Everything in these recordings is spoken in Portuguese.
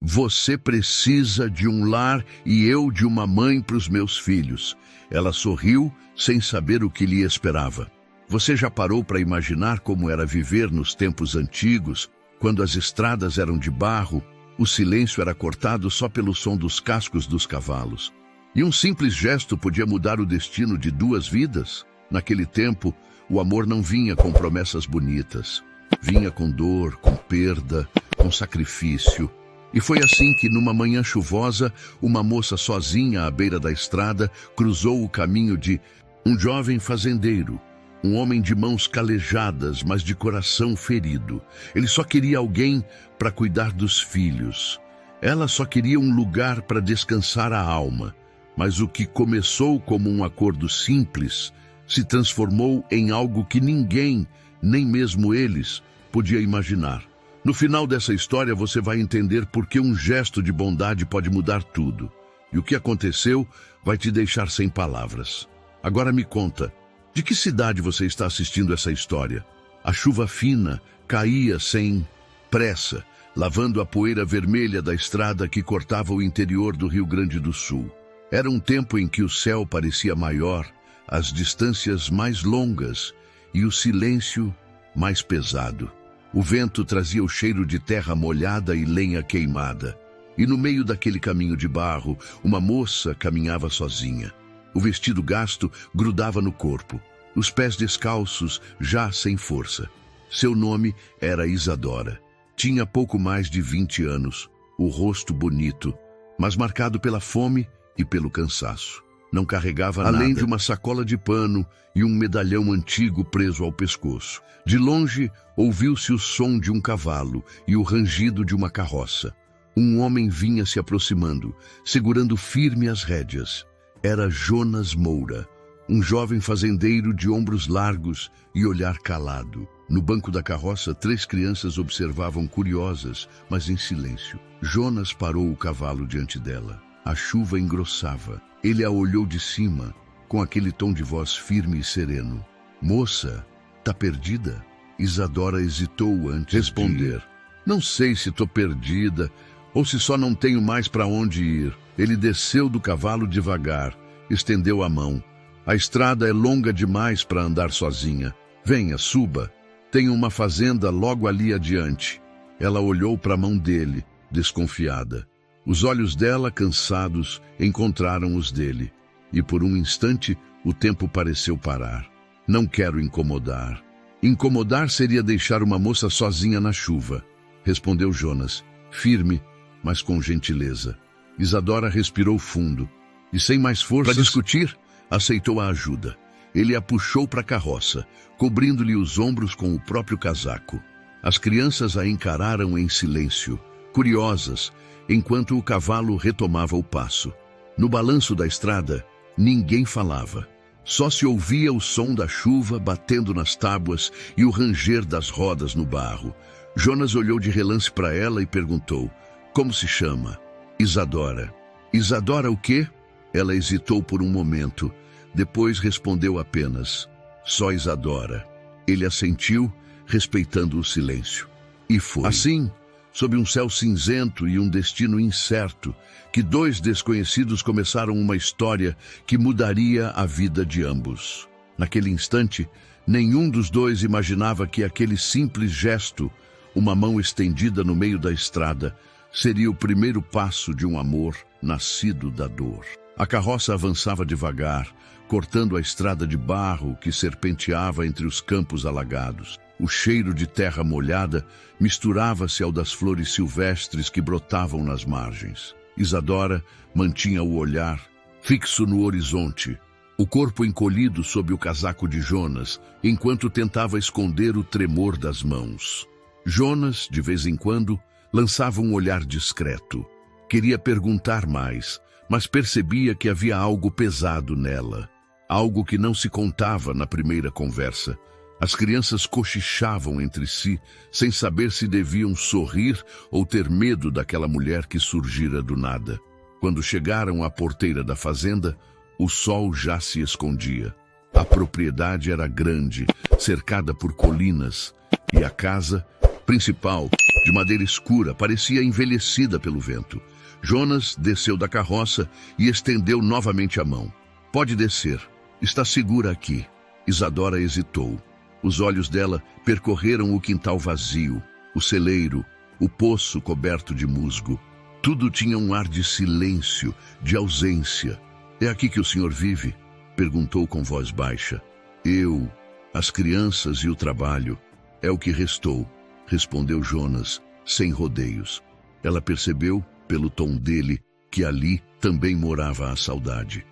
Você precisa de um lar e eu de uma mãe para os meus filhos. Ela sorriu, sem saber o que lhe esperava. Você já parou para imaginar como era viver nos tempos antigos, quando as estradas eram de barro, o silêncio era cortado só pelo som dos cascos dos cavalos? E um simples gesto podia mudar o destino de duas vidas? Naquele tempo, o amor não vinha com promessas bonitas. Vinha com dor, com perda, com sacrifício. E foi assim que, numa manhã chuvosa, uma moça sozinha à beira da estrada cruzou o caminho de um jovem fazendeiro, um homem de mãos calejadas, mas de coração ferido. Ele só queria alguém para cuidar dos filhos. Ela só queria um lugar para descansar a alma. Mas o que começou como um acordo simples se transformou em algo que ninguém, nem mesmo eles, podia imaginar. No final dessa história você vai entender por que um gesto de bondade pode mudar tudo. E o que aconteceu vai te deixar sem palavras. Agora me conta, de que cidade você está assistindo essa história? A chuva fina caía sem pressa, lavando a poeira vermelha da estrada que cortava o interior do Rio Grande do Sul. Era um tempo em que o céu parecia maior, as distâncias mais longas e o silêncio mais pesado. O vento trazia o cheiro de terra molhada e lenha queimada. E no meio daquele caminho de barro, uma moça caminhava sozinha. O vestido gasto grudava no corpo, os pés descalços já sem força. Seu nome era Isadora. Tinha pouco mais de 20 anos, o rosto bonito, mas marcado pela fome e pelo cansaço. Não carregava nada, além de uma sacola de pano e um medalhão antigo preso ao pescoço. De longe, ouviu-se o som de um cavalo e o rangido de uma carroça. Um homem vinha se aproximando, segurando firme as rédeas. Era Jonas Moura, um jovem fazendeiro de ombros largos e olhar calado. No banco da carroça, 3 crianças observavam curiosas, mas em silêncio. Jonas parou o cavalo diante dela. A chuva engrossava. Ele a olhou de cima, com aquele tom de voz firme e sereno. Moça, tá perdida? Isadora hesitou antes de responder. Não sei se tô perdida, ou se só não tenho mais para onde ir. Ele desceu do cavalo devagar, estendeu a mão. A estrada é longa demais para andar sozinha. Venha, suba. Tem uma fazenda logo ali adiante. Ela olhou para a mão dele, desconfiada. Os olhos dela, cansados, encontraram os dele. E por um instante, o tempo pareceu parar. Não quero incomodar. Incomodar seria deixar uma moça sozinha na chuva, respondeu Jonas, firme, mas com gentileza. Isadora respirou fundo e, sem mais forças para discutir, aceitou a ajuda. Ele a puxou para a carroça, cobrindo-lhe os ombros com o próprio casaco. As crianças a encararam em silêncio, curiosas, enquanto o cavalo retomava o passo. No balanço da estrada, ninguém falava. Só se ouvia o som da chuva batendo nas tábuas e o ranger das rodas no barro. Jonas olhou de relance para ela e perguntou, como se chama? Isadora. Isadora o quê? Ela hesitou por um momento. Depois respondeu apenas, só Isadora. Ele assentiu, respeitando o silêncio. E foi. Assim, sob um céu cinzento e um destino incerto, que 2 desconhecidos começaram uma história que mudaria a vida de ambos. Naquele instante, nenhum dos 2 imaginava que aquele simples gesto, uma mão estendida no meio da estrada, seria o primeiro passo de um amor nascido da dor. A carroça avançava devagar, cortando a estrada de barro que serpenteava entre os campos alagados. O cheiro de terra molhada misturava-se ao das flores silvestres que brotavam nas margens. Isadora mantinha o olhar fixo no horizonte, o corpo encolhido sob o casaco de Jonas, enquanto tentava esconder o tremor das mãos. Jonas, de vez em quando, lançava um olhar discreto. Queria perguntar mais, mas percebia que havia algo pesado nela, algo que não se contava na primeira conversa. As crianças cochichavam entre si, sem saber se deviam sorrir ou ter medo daquela mulher que surgira do nada. Quando chegaram à porteira da fazenda, o sol já se escondia. A propriedade era grande, cercada por colinas, e a casa principal de madeira escura, parecia envelhecida pelo vento. Jonas desceu da carroça e estendeu novamente a mão. Pode descer. Está segura aqui. Isadora hesitou. Os olhos dela percorreram o quintal vazio, o celeiro, o poço coberto de musgo. Tudo tinha um ar de silêncio, de ausência. É aqui que o senhor vive? Perguntou com voz baixa. Eu, as crianças e o trabalho. É o que restou, respondeu Jonas, sem rodeios. Ela percebeu, pelo tom dele, que ali também morava a saudade.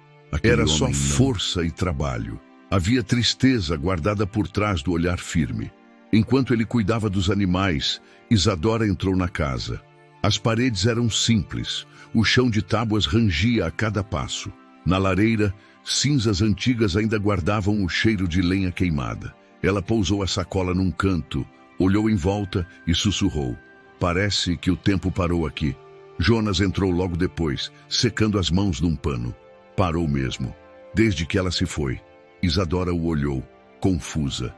Era só força e trabalho. Havia tristeza guardada por trás do olhar firme. Enquanto ele cuidava dos animais, Isadora entrou na casa. As paredes eram simples, o chão de tábuas rangia a cada passo. Na lareira, cinzas antigas ainda guardavam o cheiro de lenha queimada. Ela pousou a sacola num canto, olhou em volta e sussurrou. Parece que o tempo parou aqui. Jonas entrou logo depois, secando as mãos num pano. Parou mesmo, desde que ela se foi. Isadora o olhou, confusa.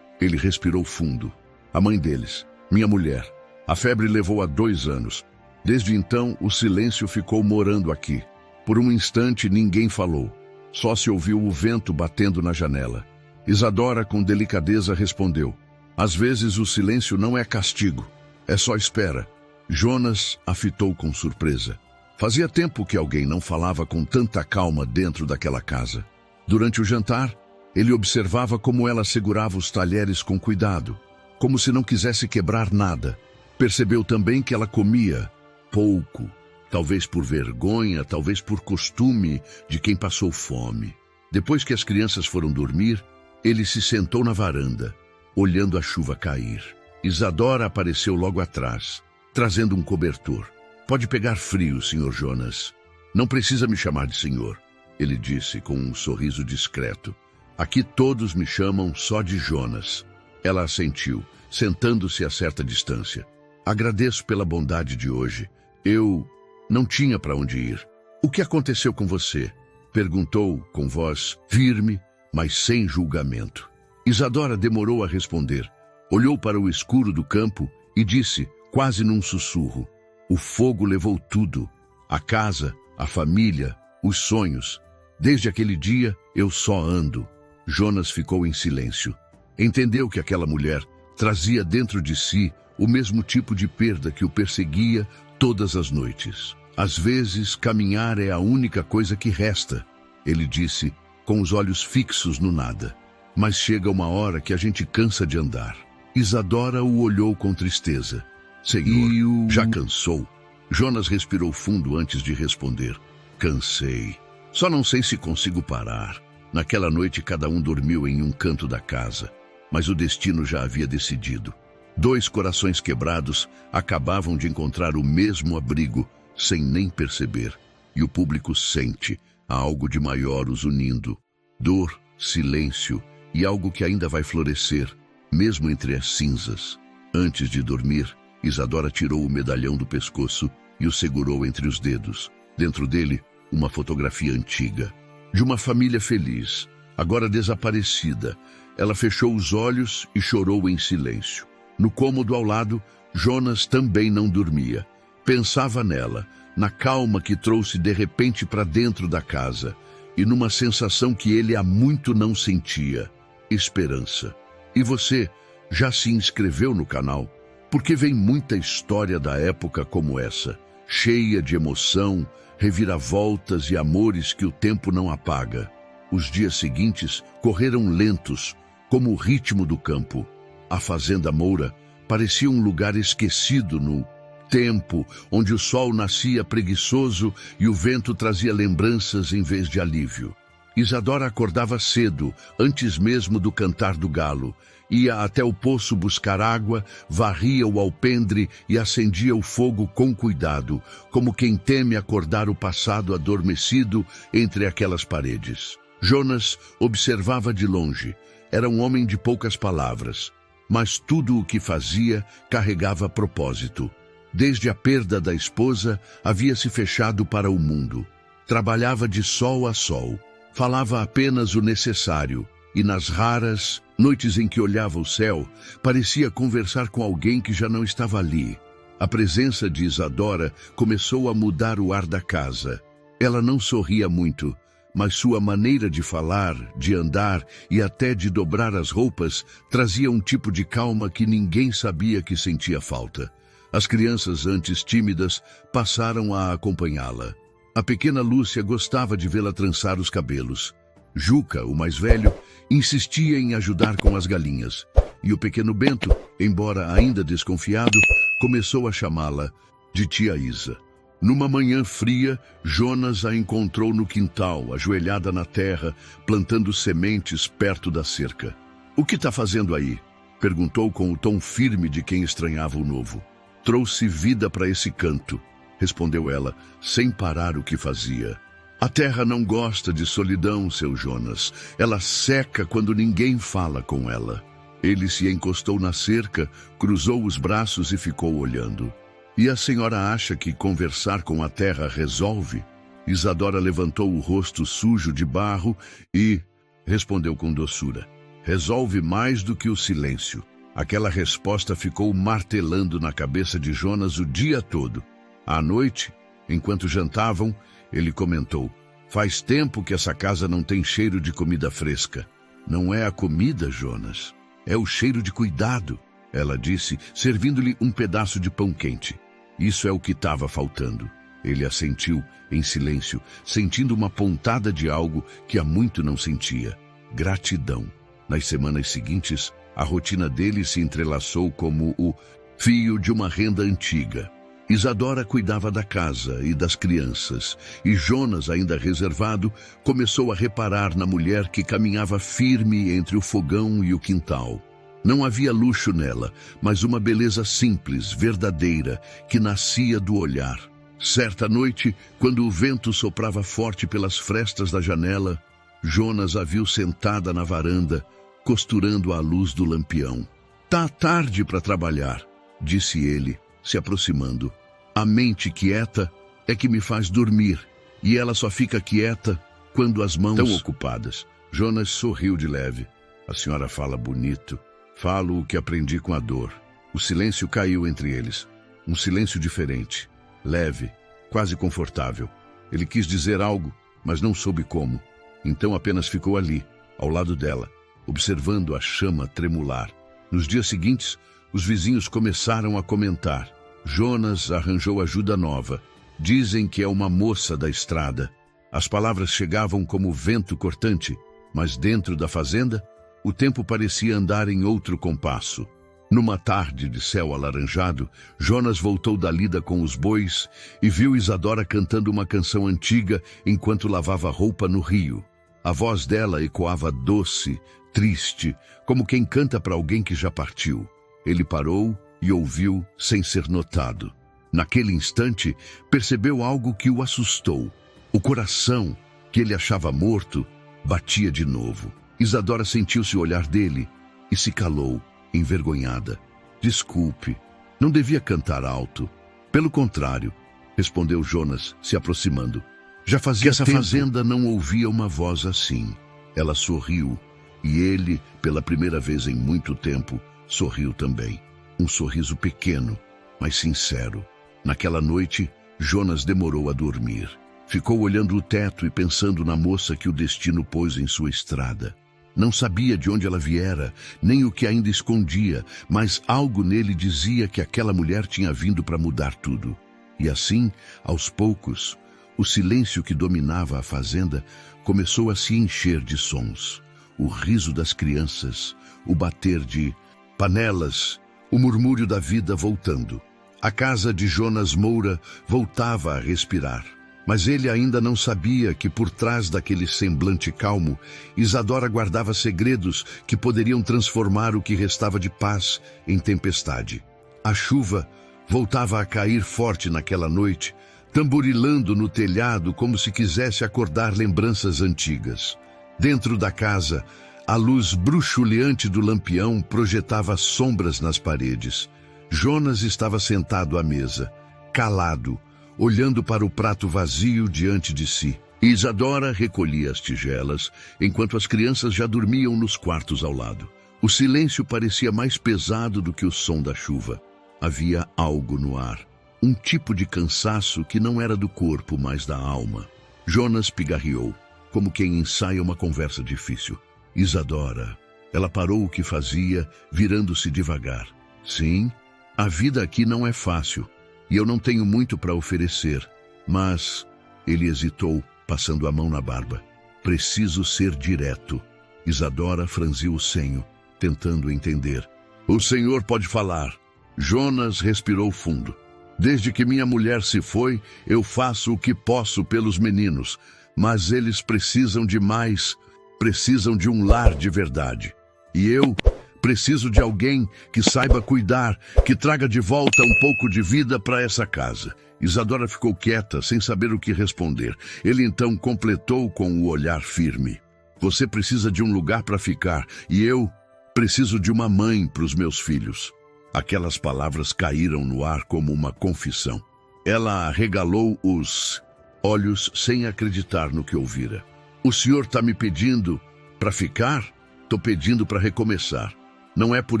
Ele respirou fundo. A mãe deles, minha mulher. A febre levou a 2 anos. Desde então, o silêncio ficou morando aqui. Por um instante, ninguém falou. Só se ouviu o vento batendo na janela. Isadora, com delicadeza, respondeu. Às vezes, o silêncio não é castigo. É só espera. Jonas a fitou com surpresa. Fazia tempo que alguém não falava com tanta calma dentro daquela casa. Durante o jantar, ele observava como ela segurava os talheres com cuidado, como se não quisesse quebrar nada. Percebeu também que ela comia pouco, talvez por vergonha, talvez por costume de quem passou fome. Depois que as crianças foram dormir, ele se sentou na varanda, olhando a chuva cair. Isadora apareceu logo atrás, trazendo um cobertor. Pode pegar frio, Sr. Jonas. Não precisa me chamar de senhor, ele disse com um sorriso discreto. Aqui todos me chamam só de Jonas. Ela assentiu, sentando-se a certa distância. Agradeço pela bondade de hoje. Eu não tinha para onde ir. O que aconteceu com você? Perguntou com voz firme, mas sem julgamento. Isadora demorou a responder. Olhou para o escuro do campo e disse, quase num sussurro, o fogo levou tudo, a casa, a família, os sonhos. Desde aquele dia, eu só ando. Jonas ficou em silêncio. Entendeu que aquela mulher trazia dentro de si o mesmo tipo de perda que o perseguia todas as noites. Às vezes, caminhar é a única coisa que resta, ele disse, com os olhos fixos no nada. Mas chega uma hora que a gente cansa de andar. Isadora o olhou com tristeza. Senhor, já cansou? Jonas respirou fundo antes de responder. Cansei. Só não sei se consigo parar. Naquela noite, cada um dormiu em um canto da casa, mas o destino já havia decidido. 2 corações quebrados acabavam de encontrar o mesmo abrigo, sem nem perceber. E o público sente, há algo de maior os unindo. Dor, silêncio e algo que ainda vai florescer, mesmo entre as cinzas. Antes de dormir, Isadora tirou o medalhão do pescoço e o segurou entre os dedos. Dentro dele, uma fotografia antiga, de uma família feliz, agora desaparecida. Ela fechou os olhos e chorou em silêncio. No cômodo ao lado, Jonas também não dormia. Pensava nela, na calma que trouxe de repente para dentro da casa e numa sensação que ele há muito não sentia, esperança. E você já se inscreveu no canal? Porque vem muita história da época como essa, cheia de emoção, reviravoltas e amores que o tempo não apaga. Os dias seguintes correram lentos, como o ritmo do campo. A Fazenda Moura parecia um lugar esquecido no tempo, onde o sol nascia preguiçoso e o vento trazia lembranças em vez de alívio. Isadora acordava cedo, antes mesmo do cantar do galo. Ia até o poço buscar água, varria o alpendre e acendia o fogo com cuidado, como quem teme acordar o passado adormecido entre aquelas paredes. Jonas observava de longe. Era um homem de poucas palavras, mas tudo o que fazia carregava propósito. Desde a perda da esposa, havia se fechado para o mundo. Trabalhava de sol a sol. Falava apenas o necessário e, nas raras Noites em que olhava o céu, parecia conversar com alguém que já não estava ali. A presença de Isadora começou a mudar o ar da casa. Ela não sorria muito, mas sua maneira de falar, de andar e até de dobrar as roupas trazia um tipo de calma que ninguém sabia que sentia falta. As crianças, antes tímidas, passaram a acompanhá-la. A pequena Lúcia gostava de vê-la trançar os cabelos. Juca, o mais velho, insistia em ajudar com as galinhas. E o pequeno Bento, embora ainda desconfiado, começou a chamá-la de tia Isa. Numa manhã fria, Jonas a encontrou no quintal, ajoelhada na terra, plantando sementes perto da cerca. "O que está fazendo aí?" perguntou com o tom firme de quem estranhava o novo. "Trouxe vida para esse canto", respondeu ela, sem parar o que fazia. "A terra não gosta de solidão, seu Jonas. Ela seca quando ninguém fala com ela." Ele se encostou na cerca, cruzou os braços e ficou olhando. "E a senhora acha que conversar com a terra resolve?" Isadora levantou o rosto sujo de barro e respondeu com doçura: "Resolve mais do que o silêncio." Aquela resposta ficou martelando na cabeça de Jonas o dia todo. À noite, enquanto jantavam, ele comentou: "Faz tempo que essa casa não tem cheiro de comida fresca." "Não é a comida, Jonas. É o cheiro de cuidado," ela disse, servindo-lhe um pedaço de pão quente. "Isso é o que estava faltando." Ele assentiu, em silêncio, sentindo uma pontada de algo que há muito não sentia: gratidão. Nas semanas seguintes, a rotina dele se entrelaçou como o fio de uma renda antiga. Isadora cuidava da casa e das crianças, e Jonas, ainda reservado, começou a reparar na mulher que caminhava firme entre o fogão e o quintal. Não havia luxo nela, mas uma beleza simples, verdadeira, que nascia do olhar. Certa noite, quando o vento soprava forte pelas frestas da janela, Jonas a viu sentada na varanda, costurando à luz do lampião. "Tá tarde para trabalhar", disse ele, se aproximando. "A mente quieta é que me faz dormir, e ela só fica quieta quando as mãos estão ocupadas." Jonas sorriu de leve. "A senhora fala bonito." "Falo o que aprendi com a dor." O silêncio caiu entre eles. Um silêncio diferente, leve, quase confortável. Ele quis dizer algo, mas não soube como. Então apenas ficou ali, ao lado dela, observando a chama tremular. Nos dias seguintes, os vizinhos começaram a comentar. Jonas arranjou ajuda nova. Dizem que é uma moça da estrada. As palavras chegavam como vento cortante, mas dentro da fazenda, o tempo parecia andar em outro compasso. Numa tarde de céu alaranjado, Jonas voltou da lida com os bois e viu Isadora cantando uma canção antiga enquanto lavava roupa no rio. A voz dela ecoava doce, triste, como quem canta para alguém que já partiu. Ele parou e ouviu sem ser notado. Naquele instante, percebeu algo que o assustou. O coração, que ele achava morto, batia de novo. Isadora sentiu-se o olhar dele e se calou, envergonhada. "Desculpe, não devia cantar alto." "Pelo contrário", respondeu Jonas, se aproximando. "Já fazia essa fazenda não ouvia uma voz assim." Ela sorriu, e ele, pela primeira vez em muito tempo, sorriu também. Um sorriso pequeno, mas sincero. Naquela noite, Jonas demorou a dormir. Ficou olhando o teto e pensando na moça que o destino pôs em sua estrada. Não sabia de onde ela viera, nem o que ainda escondia, mas algo nele dizia que aquela mulher tinha vindo para mudar tudo. E assim, aos poucos, o silêncio que dominava a fazenda começou a se encher de sons. O riso das crianças, o bater de panelas, o murmúrio da vida voltando. A casa de Jonas Moura voltava a respirar. Mas ele ainda não sabia que por trás daquele semblante calmo, Isadora guardava segredos que poderiam transformar o que restava de paz em tempestade. A chuva voltava a cair forte naquela noite, tamborilando no telhado como se quisesse acordar lembranças antigas. Dentro da casa, a luz bruxuleante do lampião projetava sombras nas paredes. Jonas estava sentado à mesa, calado, olhando para o prato vazio diante de si. Isadora recolhia as tigelas, enquanto as crianças já dormiam nos quartos ao lado. O silêncio parecia mais pesado do que o som da chuva. Havia algo no ar, um tipo de cansaço que não era do corpo, mas da alma. Jonas pigarreou, como quem ensaia uma conversa difícil. Isadora. Ela parou o que fazia, virando-se devagar. Sim, a vida aqui não é fácil, e eu não tenho muito para oferecer, mas... Ele hesitou, passando a mão na barba. Preciso ser direto. Isadora franziu o senho, tentando entender. O senhor pode falar. Jonas respirou fundo. Desde que minha mulher se foi, eu faço o que posso pelos meninos, mas eles precisam de mais, precisam de um lar de verdade. E eu preciso de alguém que saiba cuidar, que traga de volta um pouco de vida para essa casa. Isadora ficou quieta, sem saber o que responder. Ele então completou com o olhar firme. Você precisa de um lugar para ficar, e eu preciso de uma mãe para os meus filhos. Aquelas palavras caíram no ar como uma confissão. Ela arregalou os olhos sem acreditar no que ouvira. O senhor está me pedindo para ficar? Estou pedindo para recomeçar. Não é por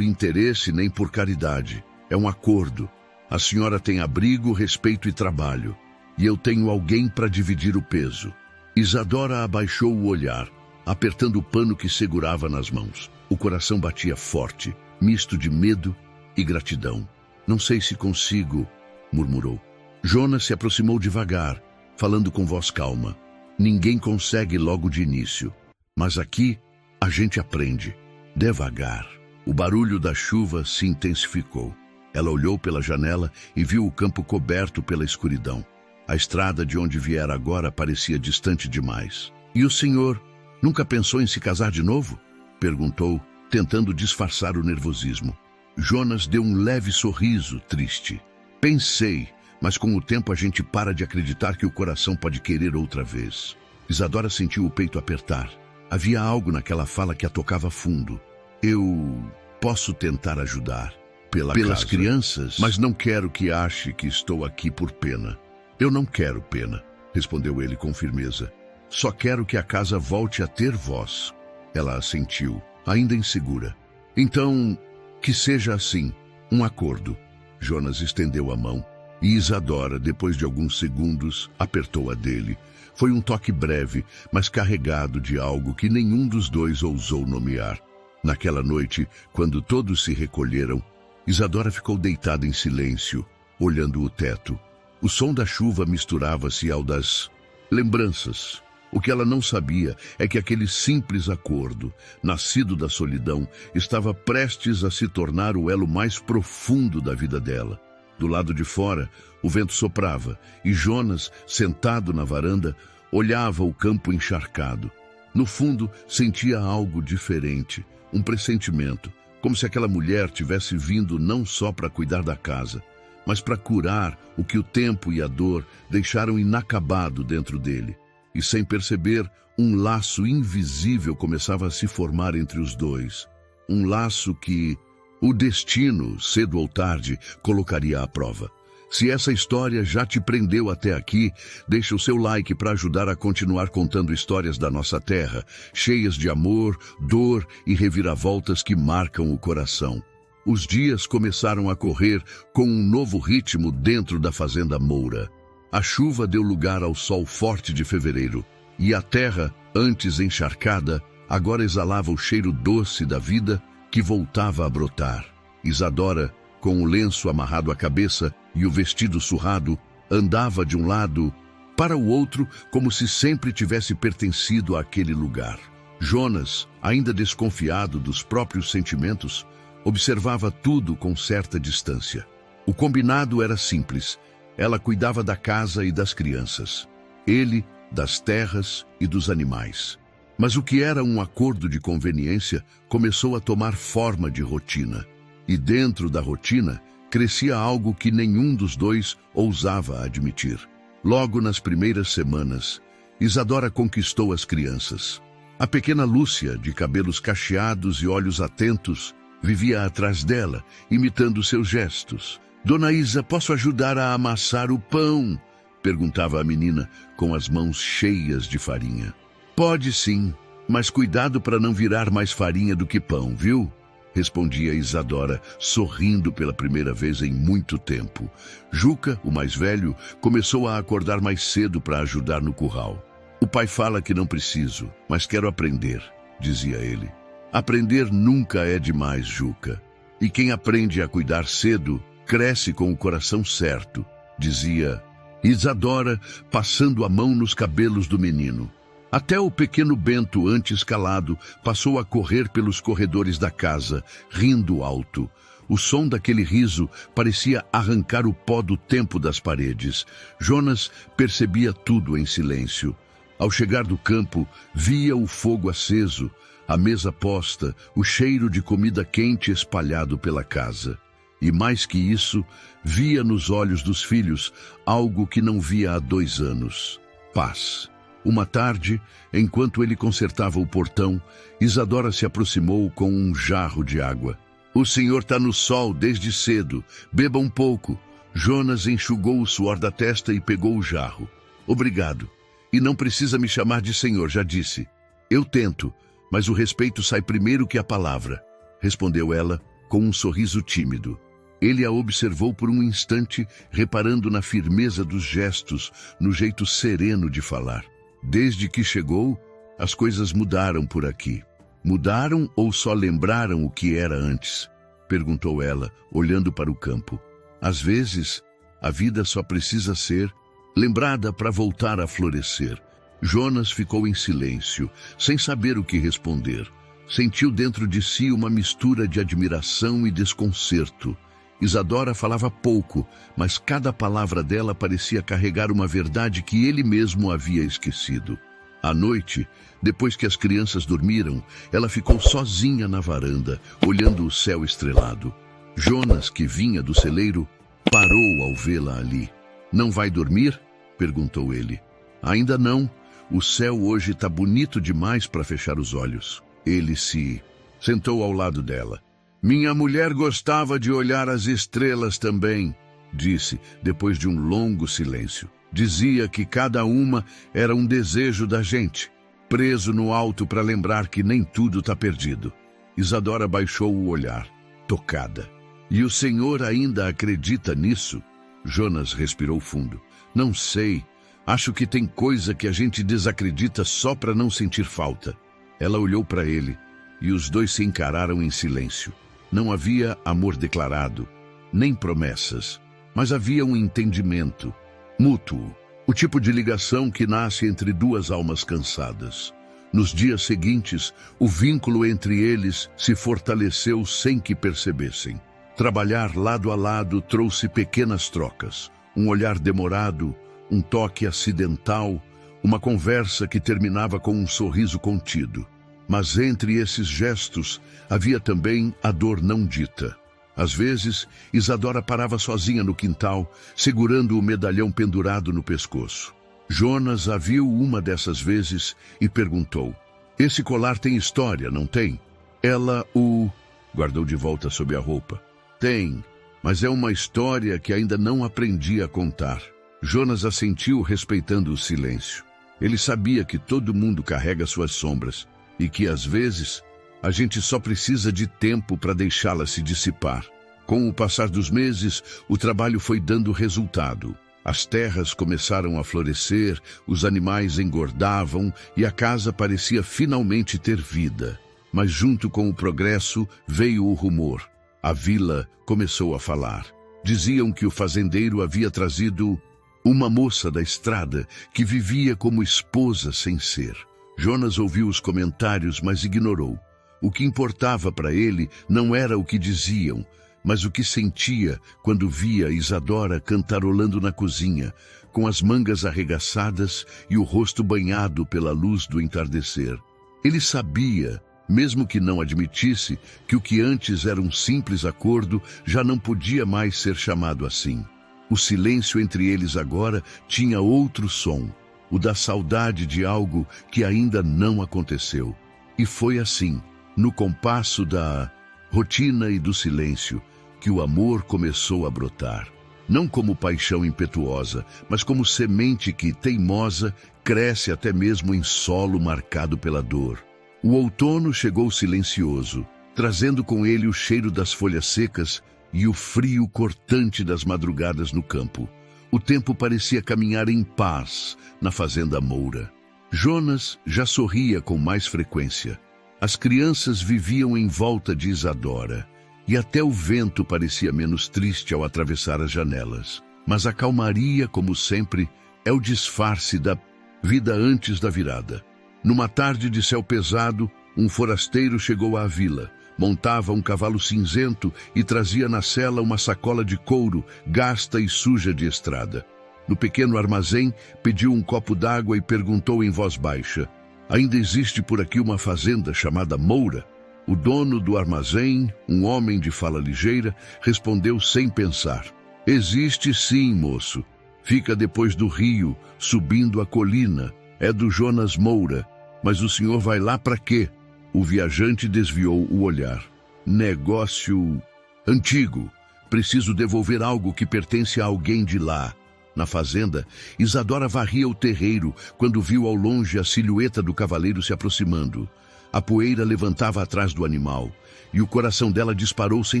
interesse nem por caridade. É um acordo. A senhora tem abrigo, respeito e trabalho. E eu tenho alguém para dividir o peso. Isadora abaixou o olhar, apertando o pano que segurava nas mãos. O coração batia forte, misto de medo e gratidão. Não sei se consigo, murmurou. Jonas se aproximou devagar, falando com voz calma. Ninguém consegue logo de início, mas aqui a gente aprende, devagar. O barulho da chuva se intensificou. Ela olhou pela janela e viu o campo coberto pela escuridão. A estrada de onde viera agora parecia distante demais. E o senhor nunca pensou em se casar de novo? Perguntou, tentando disfarçar o nervosismo. Jonas deu um leve sorriso, triste. Pensei, mas com o tempo a gente para de acreditar que o coração pode querer outra vez. Isadora sentiu o peito apertar. Havia algo naquela fala que a tocava fundo. Eu posso tentar ajudar. Pelas crianças, mas não quero que ache que estou aqui por pena. Eu não quero pena, respondeu ele com firmeza. Só quero que a casa volte a ter voz. Ela assentiu, ainda insegura. Então, que seja assim, um acordo. Jonas estendeu a mão e Isadora, depois de alguns segundos, apertou a dele. Foi um toque breve, mas carregado de algo que nenhum dos dois ousou nomear. Naquela noite, quando todos se recolheram, Isadora ficou deitada em silêncio, olhando o teto. O som da chuva misturava-se ao das lembranças. O que ela não sabia é que aquele simples acordo, nascido da solidão, estava prestes a se tornar o elo mais profundo da vida dela. Do lado de fora, o vento soprava e Jonas, sentado na varanda, olhava o campo encharcado. No fundo, sentia algo diferente, um pressentimento, como se aquela mulher tivesse vindo não só para cuidar da casa, mas para curar o que o tempo e a dor deixaram inacabado dentro dele. E sem perceber, um laço invisível começava a se formar entre os dois. Um laço que o destino, cedo ou tarde, colocaria à prova. Se essa história já te prendeu até aqui, deixa o seu like para ajudar a continuar contando histórias da nossa terra, cheias de amor, dor e reviravoltas que marcam o coração. Os dias começaram a correr com um novo ritmo dentro da fazenda Moura. A chuva deu lugar ao sol forte de fevereiro, e a terra, antes encharcada, agora exalava o cheiro doce da vida que voltava a brotar. Isadora, com o lenço amarrado à cabeça e o vestido surrado, andava de um lado para o outro como se sempre tivesse pertencido àquele lugar. Jonas, ainda desconfiado dos próprios sentimentos, observava tudo com certa distância. O combinado era simples. Ela cuidava da casa e das crianças. Ele, das terras e dos animais. Mas o que era um acordo de conveniência começou a tomar forma de rotina. E dentro da rotina, crescia algo que nenhum dos dois ousava admitir. Logo nas primeiras semanas, Isadora conquistou as crianças. A pequena Lúcia, de cabelos cacheados e olhos atentos, vivia atrás dela, imitando seus gestos. Dona Isa, posso ajudar a amassar o pão? Perguntava a menina, com as mãos cheias de farinha. Pode sim, mas cuidado para não virar mais farinha do que pão, viu? respondia Isadora, sorrindo pela primeira vez em muito tempo. Juca, o mais velho, começou a acordar mais cedo para ajudar no curral. O pai fala que não preciso, mas quero aprender, dizia ele. Aprender nunca é demais, Juca. E quem aprende a cuidar cedo, cresce com o coração certo, dizia Isadora, passando a mão nos cabelos do menino. Até o pequeno Bento, antes calado, passou a correr pelos corredores da casa, rindo alto. O som daquele riso parecia arrancar o pó do tempo das paredes. Jonas percebia tudo em silêncio. Ao chegar do campo, via o fogo aceso, a mesa posta, o cheiro de comida quente espalhado pela casa. E mais que isso, via nos olhos dos filhos algo que não via há 2 anos: paz. Uma tarde, enquanto ele consertava o portão, Isadora se aproximou com um jarro de água. O senhor está no sol desde cedo. Beba um pouco. Jonas enxugou o suor da testa e pegou o jarro. Obrigado. E não precisa me chamar de senhor, já disse. Eu tento, mas o respeito sai primeiro que a palavra, respondeu ela com um sorriso tímido. Ele a observou por um instante, reparando na firmeza dos gestos, no jeito sereno de falar. Desde que chegou, as coisas mudaram por aqui. Mudaram ou só lembraram o que era antes? Perguntou ela, olhando para o campo. Às vezes, a vida só precisa ser lembrada para voltar a florescer. Jonas ficou em silêncio, sem saber o que responder. Sentiu dentro de si uma mistura de admiração e desconcerto. Isadora falava pouco, mas cada palavra dela parecia carregar uma verdade que ele mesmo havia esquecido. À noite, depois que as crianças dormiram, ela ficou sozinha na varanda, olhando o céu estrelado. Jonas, que vinha do celeiro, parou ao vê-la ali. Não vai dormir? Perguntou ele. Ainda não. O céu hoje está bonito demais para fechar os olhos. Ele se sentou ao lado dela. Minha mulher gostava de olhar as estrelas também, disse, depois de um longo silêncio. Dizia que cada uma era um desejo da gente, preso no alto para lembrar que nem tudo está perdido. Isadora baixou o olhar, tocada. E o senhor ainda acredita nisso? Jonas respirou fundo. Não sei. Acho que tem coisa que a gente desacredita só para não sentir falta. Ela olhou para ele e os dois se encararam em silêncio. Não havia amor declarado, nem promessas, mas havia um entendimento mútuo, o tipo de ligação que nasce entre 2 almas cansadas. Nos dias seguintes, o vínculo entre eles se fortaleceu sem que percebessem. Trabalhar lado a lado trouxe pequenas trocas, um olhar demorado, um toque acidental, uma conversa que terminava com um sorriso contido. Mas entre esses gestos havia também a dor não dita. Às vezes, Isadora parava sozinha no quintal, segurando o medalhão pendurado no pescoço. Jonas a viu uma dessas vezes e perguntou: Esse colar tem história, não tem? Ela o guardou de volta sob a roupa. Tem, mas é uma história que ainda não aprendi a contar. Jonas assentiu, respeitando o silêncio. Ele sabia que todo mundo carrega suas sombras e que, às vezes, a gente só precisa de tempo para deixá-la se dissipar. Com o passar dos meses, o trabalho foi dando resultado. As terras começaram a florescer, os animais engordavam e a casa parecia finalmente ter vida. Mas junto com o progresso veio o rumor. A vila começou a falar. Diziam que o fazendeiro havia trazido uma moça da estrada que vivia como esposa sem ser. Jonas ouviu os comentários, mas ignorou. O que importava para ele não era o que diziam, mas o que sentia quando via Isadora cantarolando na cozinha, com as mangas arregaçadas e o rosto banhado pela luz do entardecer. Ele sabia, mesmo que não admitisse, que o que antes era um simples acordo já não podia mais ser chamado assim. O silêncio entre eles agora tinha outro som, o da saudade de algo que ainda não aconteceu. E foi assim, no compasso da rotina e do silêncio, que o amor começou a brotar. Não como paixão impetuosa, mas como semente que, teimosa, cresce até mesmo em solo marcado pela dor. O outono chegou silencioso, trazendo com ele o cheiro das folhas secas e o frio cortante das madrugadas no campo. O tempo parecia caminhar em paz na fazenda Moura. Jonas já sorria com mais frequência. As crianças viviam em volta de Isadora, e até o vento parecia menos triste ao atravessar as janelas. Mas a calmaria, como sempre, é o disfarce da vida antes da virada. Numa tarde de céu pesado, um forasteiro chegou à vila. Montava um cavalo cinzento e trazia na sela uma sacola de couro, gasta e suja de estrada. No pequeno armazém, pediu um copo d'água e perguntou em voz baixa: "Ainda existe por aqui uma fazenda chamada Moura?" O dono do armazém, um homem de fala ligeira, respondeu sem pensar: "Existe sim, moço. Fica depois do rio, subindo a colina. É do Jonas Moura. Mas o senhor vai lá para quê?" O viajante desviou o olhar. "Negócio antigo. Preciso devolver algo que pertence a alguém de lá." Na fazenda, Isadora varria o terreiro quando viu ao longe a silhueta do cavaleiro se aproximando. A poeira levantava atrás do animal, e o coração dela disparou sem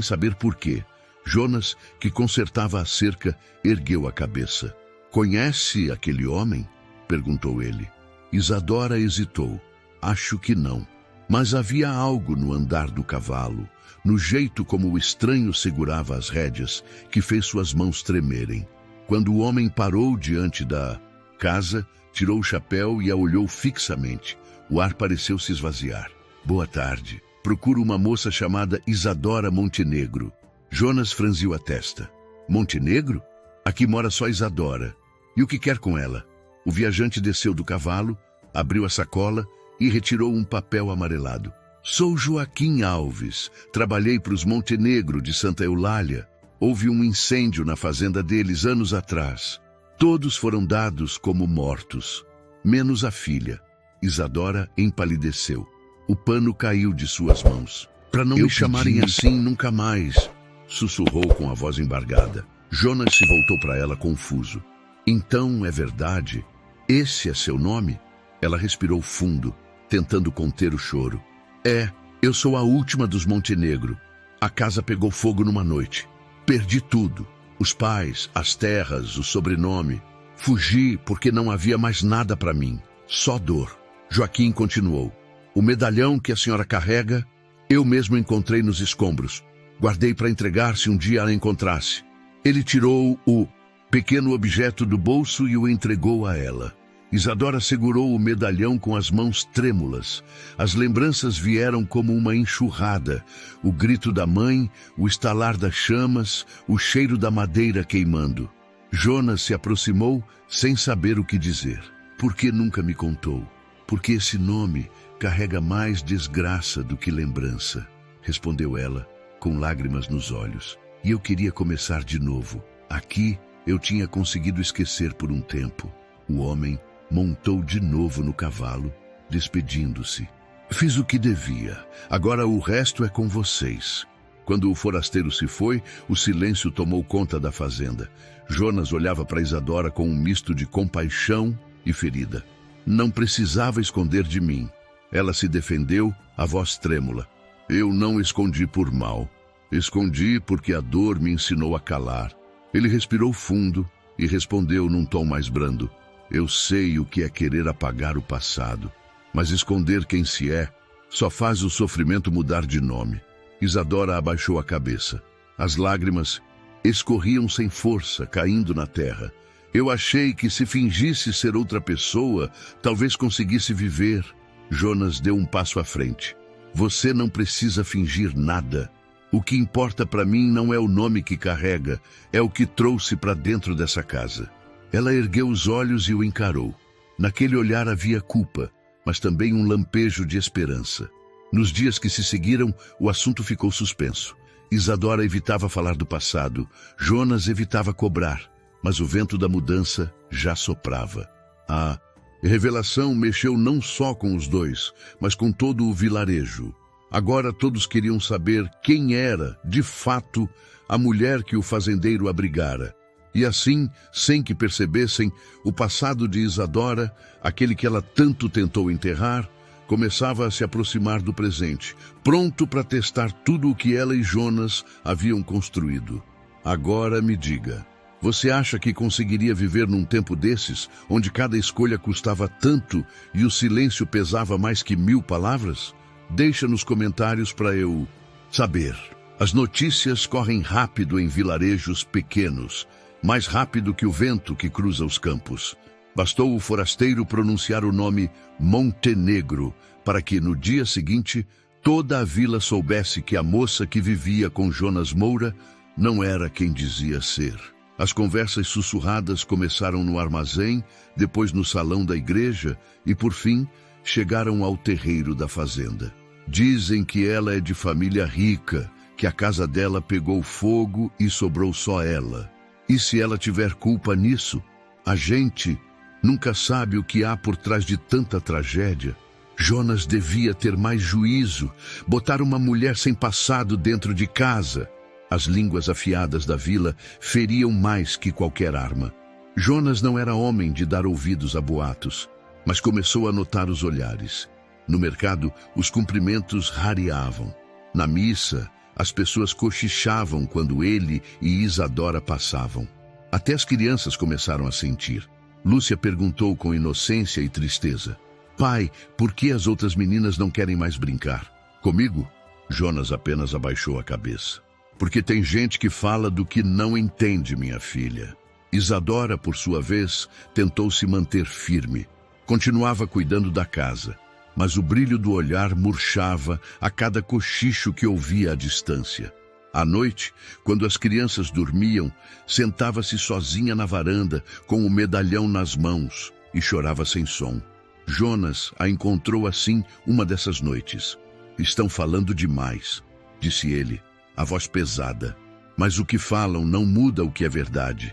saber por quê. Jonas, que consertava a cerca, ergueu a cabeça. "Conhece aquele homem?" perguntou ele. Isadora hesitou. "Acho que não." Mas havia algo no andar do cavalo, no jeito como o estranho segurava as rédeas, que fez suas mãos tremerem. Quando o homem parou diante da casa, tirou o chapéu e a olhou fixamente. O ar pareceu se esvaziar. "Boa tarde. Procuro uma moça chamada Isadora Montenegro." Jonas franziu a testa. "Montenegro? Aqui mora só Isadora. E o que quer com ela?" O viajante desceu do cavalo, abriu a sacola e retirou um papel amarelado. "Sou Joaquim Alves. Trabalhei para os Montenegro de Santa Eulália. Houve um incêndio na fazenda deles anos atrás. Todos foram dados como mortos, menos a filha." Isadora empalideceu. O pano caiu de suas mãos. "Para não me chamarem assim nunca mais", sussurrou com a voz embargada. Jonas se voltou para ela confuso. "Então é verdade? Esse é seu nome?" Ela respirou fundo, tentando conter o choro. "É, eu sou a última dos Montenegro. A casa pegou fogo numa noite. Perdi tudo. Os pais, as terras, o sobrenome. Fugi porque não havia mais nada para mim. Só dor." Joaquim continuou. "O medalhão que a senhora carrega, eu mesmo encontrei nos escombros. Guardei para entregar se um dia a encontrasse." Ele tirou o pequeno objeto do bolso e o entregou a ela. Isadora segurou o medalhão com as mãos trêmulas. As lembranças vieram como uma enxurrada. O grito da mãe, o estalar das chamas, o cheiro da madeira queimando. Jonas se aproximou sem saber o que dizer. "Por que nunca me contou? Porque esse nome carrega mais desgraça do que lembrança", respondeu ela, com lágrimas nos olhos. "E eu queria começar de novo. Aqui eu tinha conseguido esquecer por um tempo." O homem montou de novo no cavalo, despedindo-se. "Fiz o que devia. Agora o resto é com vocês." Quando o forasteiro se foi, o silêncio tomou conta da fazenda. Jonas olhava para Isadora com um misto de compaixão e ferida. "Não precisava esconder de mim." Ela se defendeu, a voz trêmula. "Eu não escondi por mal. Escondi porque a dor me ensinou a calar." Ele respirou fundo e respondeu num tom mais brando: "Eu sei o que é querer apagar o passado, mas esconder quem se é só faz o sofrimento mudar de nome." Isadora abaixou a cabeça. As lágrimas escorriam sem força, caindo na terra. "Eu achei que se fingisse ser outra pessoa, talvez conseguisse viver." Jonas deu um passo à frente. "Você não precisa fingir nada. O que importa para mim não é o nome que carrega, é o que trouxe para dentro dessa casa." Ela ergueu os olhos e o encarou. Naquele olhar havia culpa, mas também um lampejo de esperança. Nos dias que se seguiram, o assunto ficou suspenso. Isadora evitava falar do passado, Jonas evitava cobrar, mas o vento da mudança já soprava. A revelação mexeu não só com os dois, mas com todo o vilarejo. Agora todos queriam saber quem era, de fato, a mulher que o fazendeiro abrigara. E assim, sem que percebessem, o passado de Isadora, aquele que ela tanto tentou enterrar, começava a se aproximar do presente, pronto para testar tudo o que ela e Jonas haviam construído. Agora me diga, você acha que conseguiria viver num tempo desses, onde cada escolha custava tanto e o silêncio pesava mais que 1000 palavras? Deixa nos comentários para eu saber. As notícias correm rápido em vilarejos pequenos, mais rápido que o vento que cruza os campos. Bastou o forasteiro pronunciar o nome Montenegro para que, no dia seguinte, toda a vila soubesse que a moça que vivia com Jonas Moura não era quem dizia ser. As conversas sussurradas começaram no armazém, depois no salão da igreja e, por fim, chegaram ao terreiro da fazenda. Dizem que ela é de família rica, que a casa dela pegou fogo e sobrou só ela. E se ela tiver culpa nisso, a gente nunca sabe o que há por trás de tanta tragédia. Jonas devia ter mais juízo, botar uma mulher sem passado dentro de casa. As línguas afiadas da vila feriam mais que qualquer arma. Jonas não era homem de dar ouvidos a boatos, mas começou a notar os olhares. No mercado, os cumprimentos rareavam. Na missa, as pessoas cochichavam quando ele e Isadora passavam. Até as crianças começaram a sentir. Lúcia perguntou com inocência e tristeza: pai, por que as outras meninas não querem mais brincar? Comigo? Jonas apenas abaixou a cabeça. Porque tem gente que fala do que não entende, minha filha. Isadora, por sua vez, tentou se manter firme. Continuava cuidando da casa, mas o brilho do olhar murchava a cada cochicho que ouvia à distância. À noite, quando as crianças dormiam, sentava-se sozinha na varanda, com o medalhão nas mãos, e chorava sem som. Jonas a encontrou assim uma dessas noites. Estão falando demais, disse ele, a voz pesada. Mas o que falam não muda o que é verdade.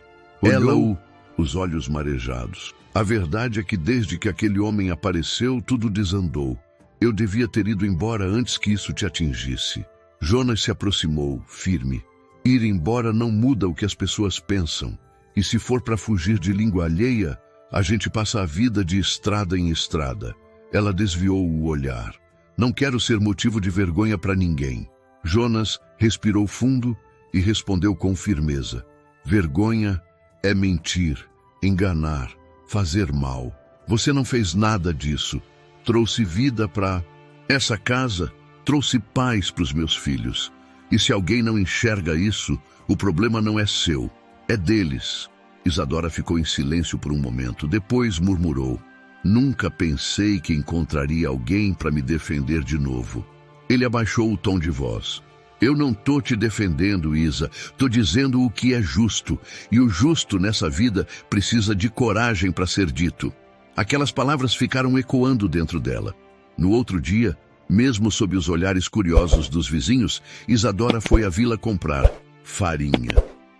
Os olhos marejados. A verdade é que desde que aquele homem apareceu, tudo desandou. Eu devia ter ido embora antes que isso te atingisse. Jonas se aproximou, firme. Ir embora não muda o que as pessoas pensam. E se for para fugir de língua alheia, a gente passa a vida de estrada em estrada. Ela desviou o olhar. Não quero ser motivo de vergonha para ninguém. Jonas respirou fundo e respondeu com firmeza. Vergonha é mentir, enganar, fazer mal. Você não fez nada disso. Trouxe vida para essa casa, trouxe paz para os meus filhos. E se alguém não enxerga isso, o problema não é seu, é deles. Isadora ficou em silêncio por um momento, depois murmurou. Nunca pensei que encontraria alguém para me defender de novo. Ele abaixou o tom de voz. Eu não tô te defendendo, Isa. Tô dizendo o que é justo. E o justo nessa vida precisa de coragem para ser dito. Aquelas palavras ficaram ecoando dentro dela. No outro dia, mesmo sob os olhares curiosos dos vizinhos, Isadora foi à vila comprar farinha.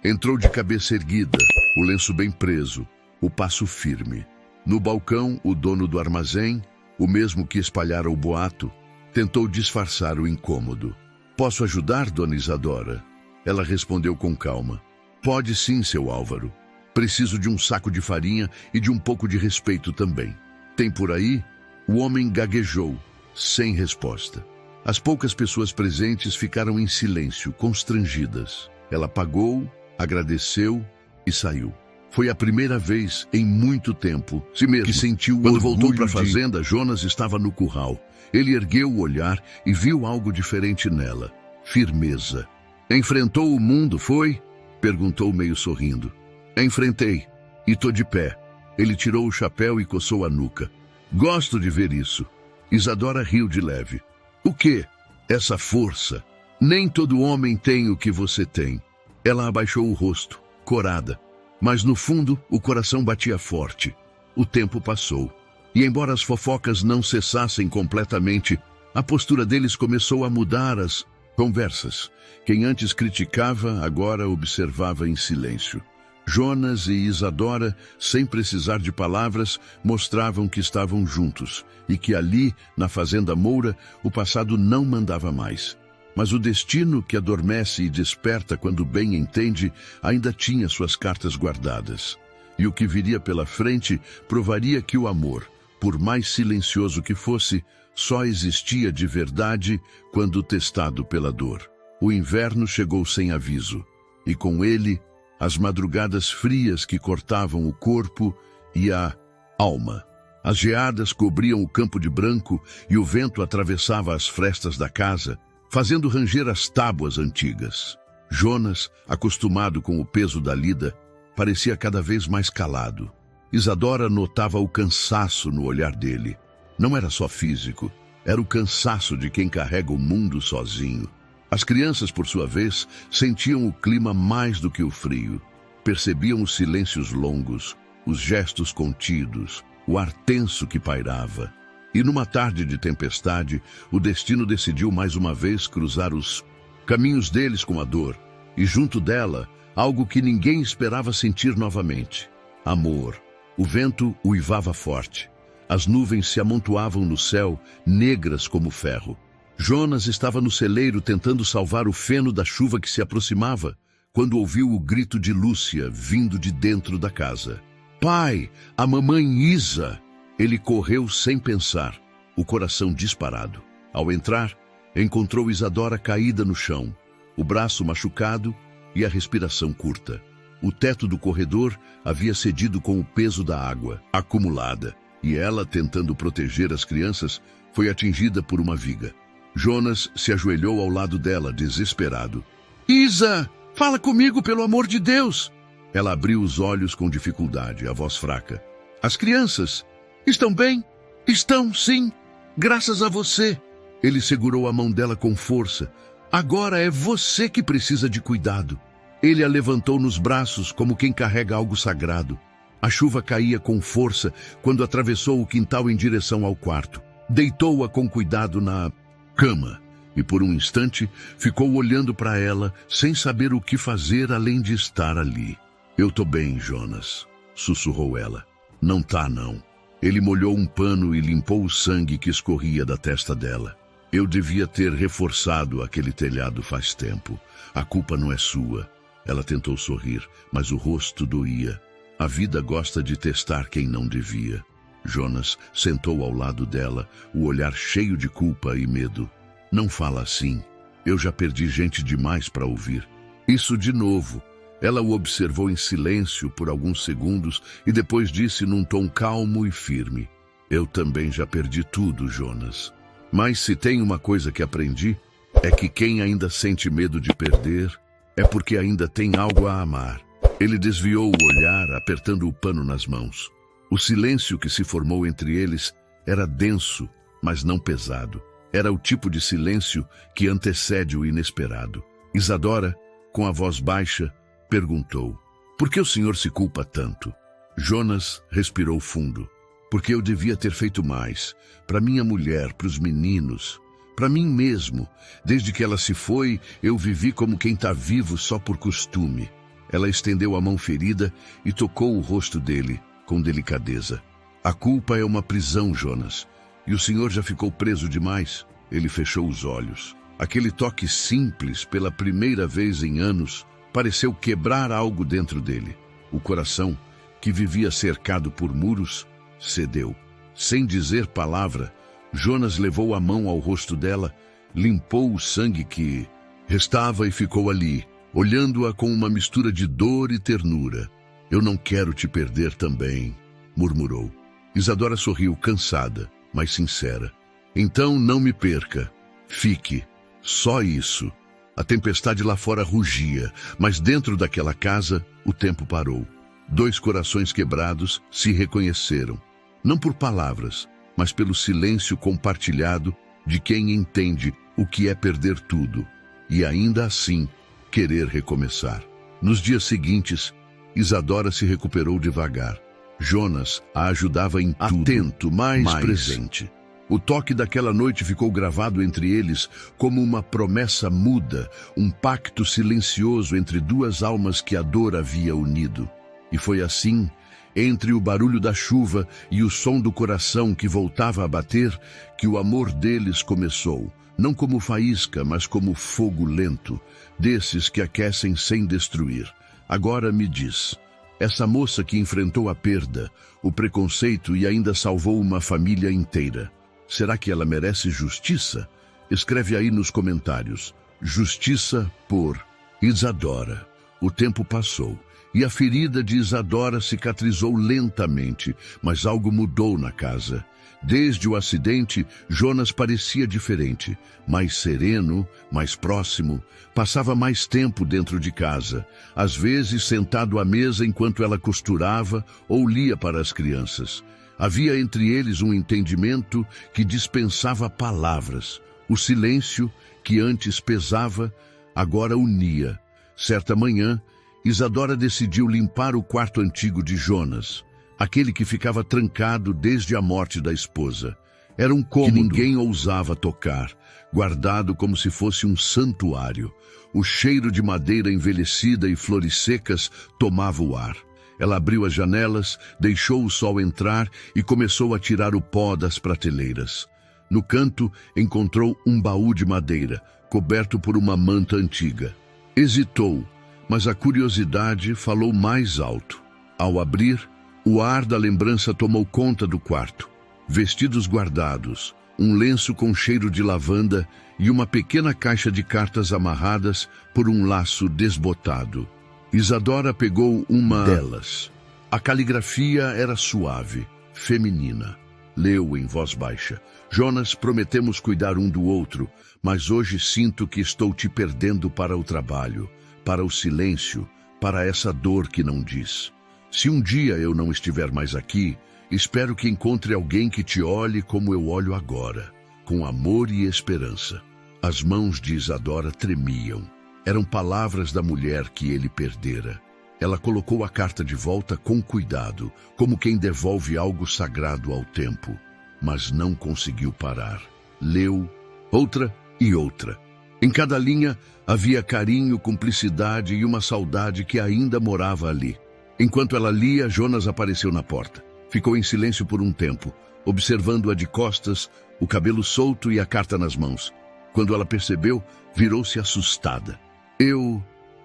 Entrou de cabeça erguida, o lenço bem preso, o passo firme. No balcão, o dono do armazém, o mesmo que espalhara o boato, tentou disfarçar o incômodo. Posso ajudar, dona Isadora? Ela respondeu com calma. Pode sim, seu Álvaro. Preciso de um saco de farinha e de um pouco de respeito também. Tem por aí? O homem gaguejou, sem resposta. As poucas pessoas presentes ficaram em silêncio, constrangidas. Ela pagou, agradeceu e saiu. Foi a primeira vez em muito tempo que sentiu quando voltou para a fazenda. Jonas estava no curral. Ele ergueu o olhar e viu algo diferente nela. Firmeza. Enfrentou o mundo, foi? Perguntou meio sorrindo. Enfrentei. E tô de pé. Ele tirou o chapéu e coçou a nuca. Gosto de ver isso. Isadora riu de leve. O quê? Essa força. Nem todo homem tem o que você tem. Ela abaixou o rosto, corada. Mas no fundo, o coração batia forte. O tempo passou. E embora as fofocas não cessassem completamente, a postura deles começou a mudar. As conversas. Quem antes criticava, agora observava em silêncio. Jonas e Isadora, sem precisar de palavras, mostravam que estavam juntos e que ali, na fazenda Moura, o passado não mandava mais. Mas o destino que adormece e desperta quando bem entende, ainda tinha suas cartas guardadas. E o que viria pela frente provaria que o amor, por mais silencioso que fosse, só existia de verdade quando testado pela dor. O inverno chegou sem aviso, e com ele, as madrugadas frias que cortavam o corpo e a alma. As geadas cobriam o campo de branco e o vento atravessava as frestas da casa, fazendo ranger as tábuas antigas. Jonas, acostumado com o peso da lida, parecia cada vez mais calado. Isadora notava o cansaço no olhar dele. Não era só físico, era o cansaço de quem carrega o mundo sozinho. As crianças, por sua vez, sentiam o clima mais do que o frio. Percebiam os silêncios longos, os gestos contidos, o ar tenso que pairava. E numa tarde de tempestade, o destino decidiu mais uma vez cruzar os caminhos deles com a dor, e junto dela, algo que ninguém esperava sentir novamente: amor. O vento uivava forte. As nuvens se amontoavam no céu, negras como ferro. Jonas estava no celeiro tentando salvar o feno da chuva que se aproximava, quando ouviu o grito de Lúcia vindo de dentro da casa. Pai, a mamãe Isa! Ele correu sem pensar, o coração disparado. Ao entrar, encontrou Isadora caída no chão, o braço machucado e a respiração curta. O teto do corredor havia cedido com o peso da água acumulada, e ela, tentando proteger as crianças, foi atingida por uma viga. Jonas se ajoelhou ao lado dela, desesperado. Isa, fala comigo, pelo amor de Deus! Ela abriu os olhos com dificuldade, a voz fraca. As crianças estão bem? Estão, sim, graças a você. Ele segurou a mão dela com força. Agora é você que precisa de cuidado. Ele a levantou nos braços como quem carrega algo sagrado. A chuva caía com força quando atravessou o quintal em direção ao quarto. Deitou-a com cuidado na cama e por um instante ficou olhando para ela sem saber o que fazer além de estar ali. Eu tô bem, Jonas, sussurrou ela. Não tá, não. Ele molhou um pano e limpou o sangue que escorria da testa dela. Eu devia ter reforçado aquele telhado faz tempo. A culpa não é sua. Ela tentou sorrir, mas o rosto doía. A vida gosta de testar quem não devia. Jonas sentou ao lado dela, o olhar cheio de culpa e medo. Não fala assim. Eu já perdi gente demais para ouvir. Isso de novo. Ela o observou em silêncio por alguns segundos e depois disse num tom calmo e firme. Eu também já perdi tudo, Jonas. Mas se tem uma coisa que aprendi, é que quem ainda sente medo de perder é porque ainda tem algo a amar. Ele desviou o olhar, apertando o pano nas mãos. O silêncio que se formou entre eles era denso, mas não pesado. Era o tipo de silêncio que antecede o inesperado. Isadora, com a voz baixa, perguntou: por que o senhor se culpa tanto? Jonas respirou fundo. Porque eu devia ter feito mais. Para minha mulher, para os meninos, para mim mesmo. Desde que ela se foi, eu vivi como quem está vivo só por costume. Ela estendeu a mão ferida e tocou o rosto dele, com delicadeza. A culpa é uma prisão, Jonas. E o senhor já ficou preso demais. Ele fechou os olhos. Aquele toque simples, pela primeira vez em anos, pareceu quebrar algo dentro dele. O coração, que vivia cercado por muros, cedeu. Sem dizer palavra, Jonas levou a mão ao rosto dela, limpou o sangue que restava e ficou ali, olhando-a com uma mistura de dor e ternura. Eu não quero te perder também, murmurou. Isadora sorriu, cansada, mas sincera. Então não me perca. Fique. Só isso. A tempestade lá fora rugia, mas dentro daquela casa o tempo parou. Dois corações quebrados se reconheceram. Não por palavras, mas pelo silêncio compartilhado de quem entende o que é perder tudo e ainda assim querer recomeçar. Nos dias seguintes, Isadora se recuperou devagar. Jonas a ajudava em tudo, atento, mais presente. O toque daquela noite ficou gravado entre eles como uma promessa muda, um pacto silencioso entre duas almas que a dor havia unido. E foi assim, entre o barulho da chuva e o som do coração que voltava a bater, que o amor deles começou, não como faísca, mas como fogo lento, desses que aquecem sem destruir. Agora me diz, Essa moça que enfrentou a perda, o preconceito e ainda salvou uma família inteira. Será que ela merece justiça? Escreve aí nos comentários. Justiça por Isadora. O tempo passou e a ferida de Isadora cicatrizou lentamente, mas algo mudou na casa. Desde o acidente, Jonas parecia diferente, mais sereno, mais próximo, passava mais tempo dentro de casa, às vezes sentado à mesa enquanto ela costurava ou lia para as crianças. Havia entre eles um entendimento que dispensava palavras. O silêncio, que antes pesava, agora unia. Certa manhã, Isadora decidiu limpar o quarto antigo de Jonas, aquele que ficava trancado desde a morte da esposa. Era um cômodo que ninguém ousava tocar, guardado como se fosse um santuário. O cheiro de madeira envelhecida e flores secas tomava o ar. Ela abriu as janelas, deixou o sol entrar e começou a tirar o pó das prateleiras. No canto, encontrou um baú de madeira, coberto por uma manta antiga. Hesitou, mas a curiosidade falou mais alto. Ao abrir, o ar da lembrança tomou conta do quarto. Vestidos guardados, um lenço com cheiro de lavanda e uma pequena caixa de cartas amarradas por um laço desbotado. Isadora pegou uma delas. A caligrafia era suave, feminina. Leu em voz baixa. Jonas, prometemos cuidar um do outro, mas hoje sinto que estou te perdendo para o trabalho, para o silêncio, para essa dor que não diz. Se um dia eu não estiver mais aqui, espero que encontre alguém que te olhe como eu olho agora, com amor e esperança. As mãos de Isadora tremiam. Eram palavras da mulher que ele perdera. Ela colocou a carta de volta com cuidado, como quem devolve algo sagrado ao tempo, mas não conseguiu parar. Leu outra e outra. Em cada linha havia carinho, cumplicidade e uma saudade que ainda morava ali. Enquanto ela lia, Jonas apareceu na porta. Ficou em silêncio por um tempo, observando-a de costas, o cabelo solto e a carta nas mãos. Quando ela percebeu, virou-se assustada.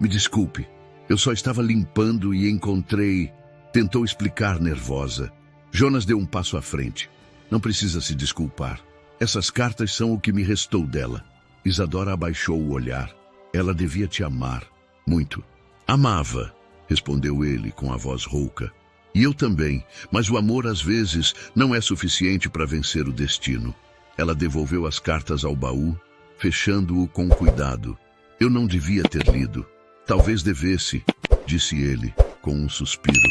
Me desculpe, eu só estava limpando e encontrei... Tentou explicar nervosa. Jonas deu um passo à frente. Não precisa se desculpar. Essas cartas são o que me restou dela. Isadora abaixou o olhar. Ela devia te amar. Muito. Amava, respondeu ele com a voz rouca. E eu também, mas o amor às vezes não é suficiente para vencer o destino. Ela devolveu as cartas ao baú, fechando-o com cuidado. Eu não devia ter lido. Talvez devesse, disse ele, com um suspiro,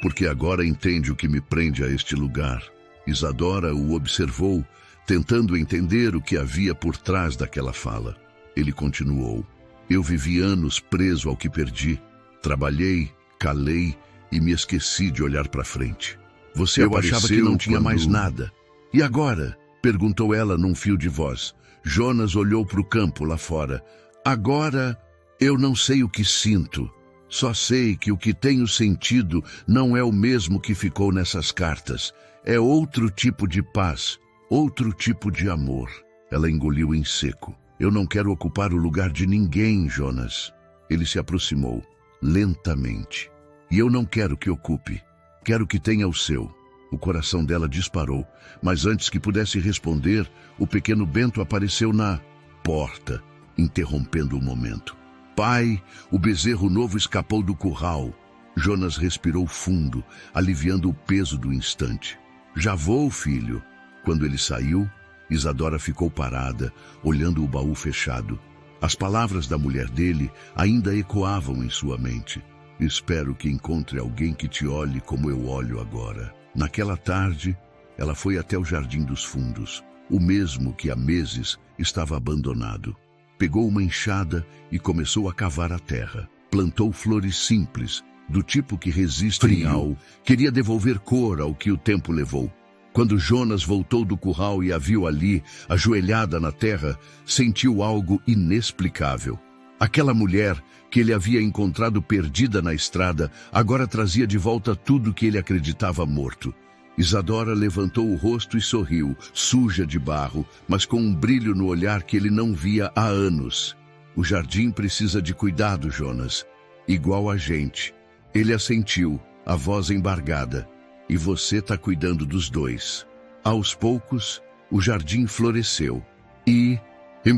porque agora entende o que me prende a este lugar. Isadora o observou, tentando entender o que havia por trás daquela fala. Ele continuou. Eu vivi anos preso ao que perdi. Trabalhei, calei e me esqueci de olhar para frente. Você achava que não tinha mais nada. E agora? Perguntou ela num fio de voz. Jonas olhou para o campo lá fora. Agora eu não sei o que sinto. Só sei que o que tenho sentido não é o mesmo que ficou nessas cartas. É outro tipo de paz, outro tipo de amor. Ela engoliu em seco. Eu não quero ocupar o lugar de ninguém, Jonas. Ele se aproximou, lentamente. E eu não quero que ocupe. Quero que tenha o seu. O coração dela disparou, mas antes que pudesse responder, o pequeno Bento apareceu na porta, interrompendo o momento. Pai, o bezerro novo escapou do curral. Jonas respirou fundo, aliviando o peso do instante. Já vou, filho. Quando ele saiu, Isadora ficou parada, olhando o baú fechado. As palavras da mulher dele ainda ecoavam em sua mente. Espero que encontre alguém que te olhe como eu olho agora. Naquela tarde, ela foi até o Jardim dos Fundos, o mesmo que há meses estava abandonado. Pegou uma enxada e começou a cavar a terra. Plantou flores simples, do tipo que resistem ao... Queria devolver cor ao que o tempo levou. Quando Jonas voltou do curral e a viu ali, ajoelhada na terra, sentiu algo inexplicável. Aquela mulher que ele havia encontrado perdida na estrada, agora trazia de volta tudo que ele acreditava morto. Isadora levantou o rosto e sorriu, suja de barro, mas com um brilho no olhar que ele não via há anos. O jardim precisa de cuidado, Jonas, igual a gente. Ele assentiu, a voz embargada. E você está cuidando dos dois. Aos poucos, o jardim floresceu. E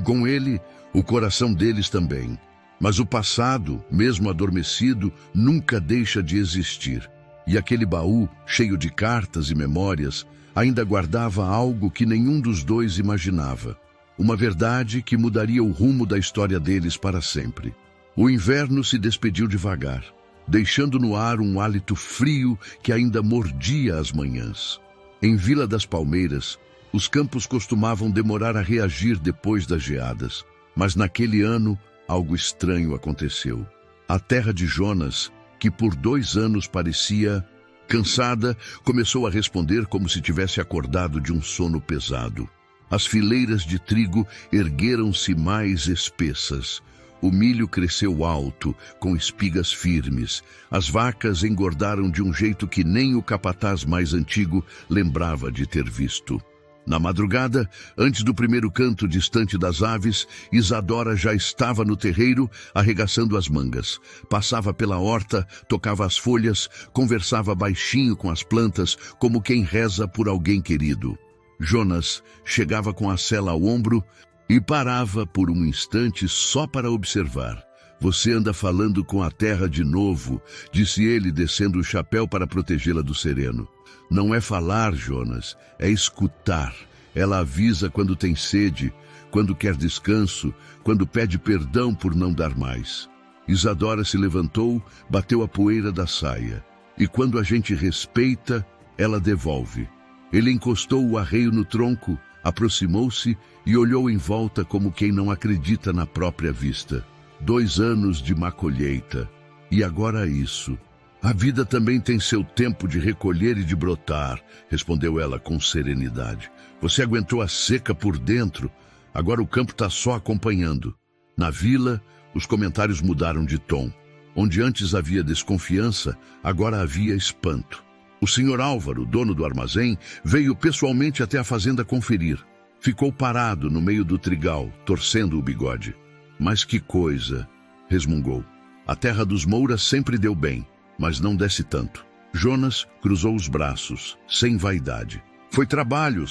com ele, o coração deles também. Mas o passado, mesmo adormecido, nunca deixa de existir. E aquele baú, cheio de cartas e memórias, ainda guardava algo que nenhum dos dois imaginava. Uma verdade que mudaria o rumo da história deles para sempre. O inverno se despediu devagar, deixando no ar um hálito frio que ainda mordia as manhãs. Em Vila das Palmeiras, os campos costumavam demorar a reagir depois das geadas. Mas naquele ano, algo estranho aconteceu. A terra de Jonas, que por 2 anos parecia cansada, começou a responder como se tivesse acordado de um sono pesado. As fileiras de trigo ergueram-se mais espessas. O milho cresceu alto, com espigas firmes. As vacas engordaram de um jeito que nem o capataz mais antigo lembrava de ter visto. Na madrugada, antes do primeiro canto distante das aves, Isadora já estava no terreiro, arregaçando as mangas. Passava pela horta, tocava as folhas, conversava baixinho com as plantas, como quem reza por alguém querido. Jonas chegava com a sela ao ombro e parava por um instante só para observar. Você anda falando com a terra de novo, disse ele, descendo o chapéu para protegê-la do sereno. Não é falar, Jonas, é escutar. Ela avisa quando tem sede, quando quer descanso, quando pede perdão por não dar mais. Isadora se levantou, bateu a poeira da saia. E quando a gente respeita, ela devolve. Ele encostou o arreio no tronco, aproximou-se e olhou em volta como quem não acredita na própria vista. 2 anos de má colheita. E agora isso. A vida também tem seu tempo de recolher e de brotar, respondeu ela com serenidade. Você aguentou a seca por dentro, agora o campo está só acompanhando. Na vila, os comentários mudaram de tom. Onde antes havia desconfiança, agora havia espanto. O senhor Álvaro, dono do armazém, veio pessoalmente até a fazenda conferir. Ficou parado no meio do trigal, torcendo o bigode. Mas que coisa, resmungou. A terra dos Moura sempre deu bem, mas não desce tanto. Jonas cruzou os braços, sem vaidade. Foi trabalho,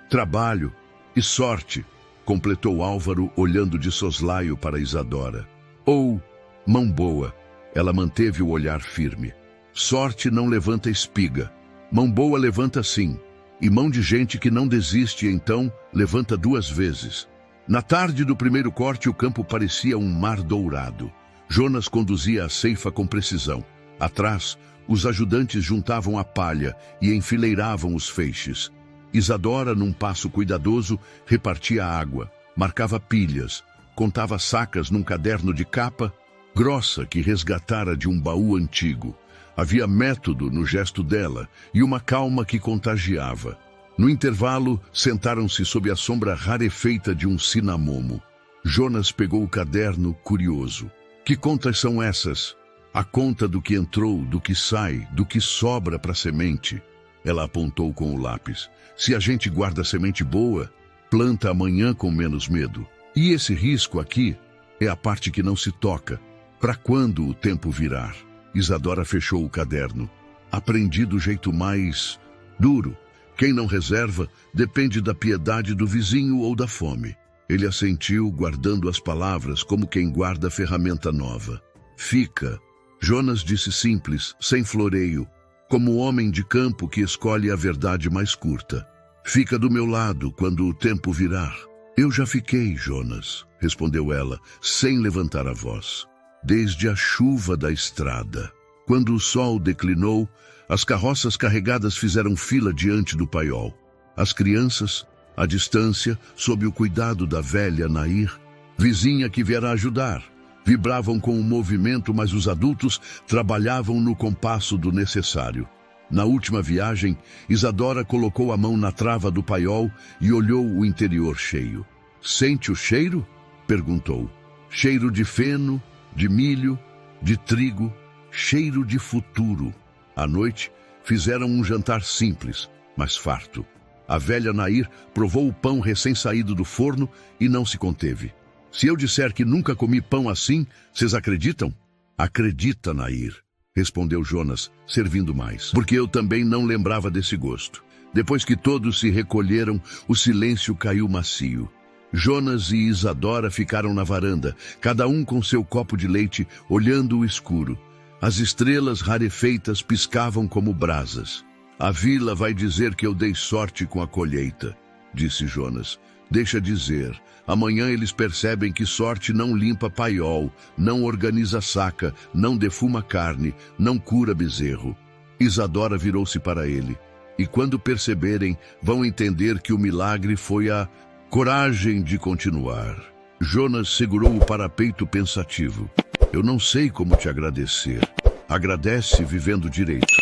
trabalho e sorte, completou Álvaro, olhando de soslaio para Isadora. Ou mão boa, ela manteve o olhar firme. Sorte não levanta espiga, mão boa levanta sim, e mão de gente que não desiste então levanta 2 vezes. Na tarde do primeiro corte o campo parecia um mar dourado. Jonas conduzia a ceifa com precisão. Atrás, os ajudantes juntavam a palha e enfileiravam os feixes. Isadora, num passo cuidadoso, repartia a água, marcava pilhas, contava sacas num caderno de capa grossa que resgatara de um baú antigo. Havia método no gesto dela e uma calma que contagiava. No intervalo, sentaram-se sob a sombra rarefeita de um cinamomo. Jonas pegou o caderno, curioso. Que contas são essas? A conta do que entrou, do que sai, do que sobra para a semente. Ela apontou com o lápis. Se a gente guarda semente boa, planta amanhã com menos medo. E esse risco aqui é a parte que não se toca. Para quando o tempo virar? Isadora fechou o caderno. Aprendi do jeito mais duro. Quem não reserva depende da piedade do vizinho ou da fome. Ele assentiu, guardando as palavras como quem guarda ferramenta nova. Fica. Jonas disse simples, sem floreio, como o homem de campo que escolhe a verdade mais curta. Fica do meu lado quando o tempo virar. Eu já fiquei, Jonas, respondeu ela, sem levantar a voz. Desde a chuva da estrada. Quando o sol declinou, as carroças carregadas fizeram fila diante do paiol. As crianças, à distância, sob o cuidado da velha Nair, vizinha que viera ajudar, vibravam com o movimento, mas os adultos trabalhavam no compasso do necessário. Na última viagem, Isadora colocou a mão na trava do paiol e olhou o interior cheio. Sente o cheiro? Perguntou. Cheiro de feno, de milho, de trigo, cheiro de futuro. À noite, fizeram um jantar simples, mas farto. A velha Nair provou o pão recém-saído do forno e não se conteve. Se eu disser que nunca comi pão assim, vocês acreditam? Acredita, Nair. respondeu Jonas, servindo mais, porque eu também não lembrava desse gosto. Depois que todos se recolheram, o silêncio caiu macio. Jonas e Isadora ficaram na varanda, cada um com seu copo de leite, olhando o escuro. As estrelas rarefeitas piscavam como brasas. A vila vai dizer que eu dei sorte com a colheita, disse Jonas. Deixa dizer, amanhã eles percebem que sorte não limpa paiol, não organiza saca, não defuma carne, não cura bezerro. Isadora virou-se para ele. E quando perceberem, vão entender que o milagre foi a coragem de continuar. Jonas segurou o parapeito pensativo. Eu não sei como te agradecer. Agradece vivendo direito.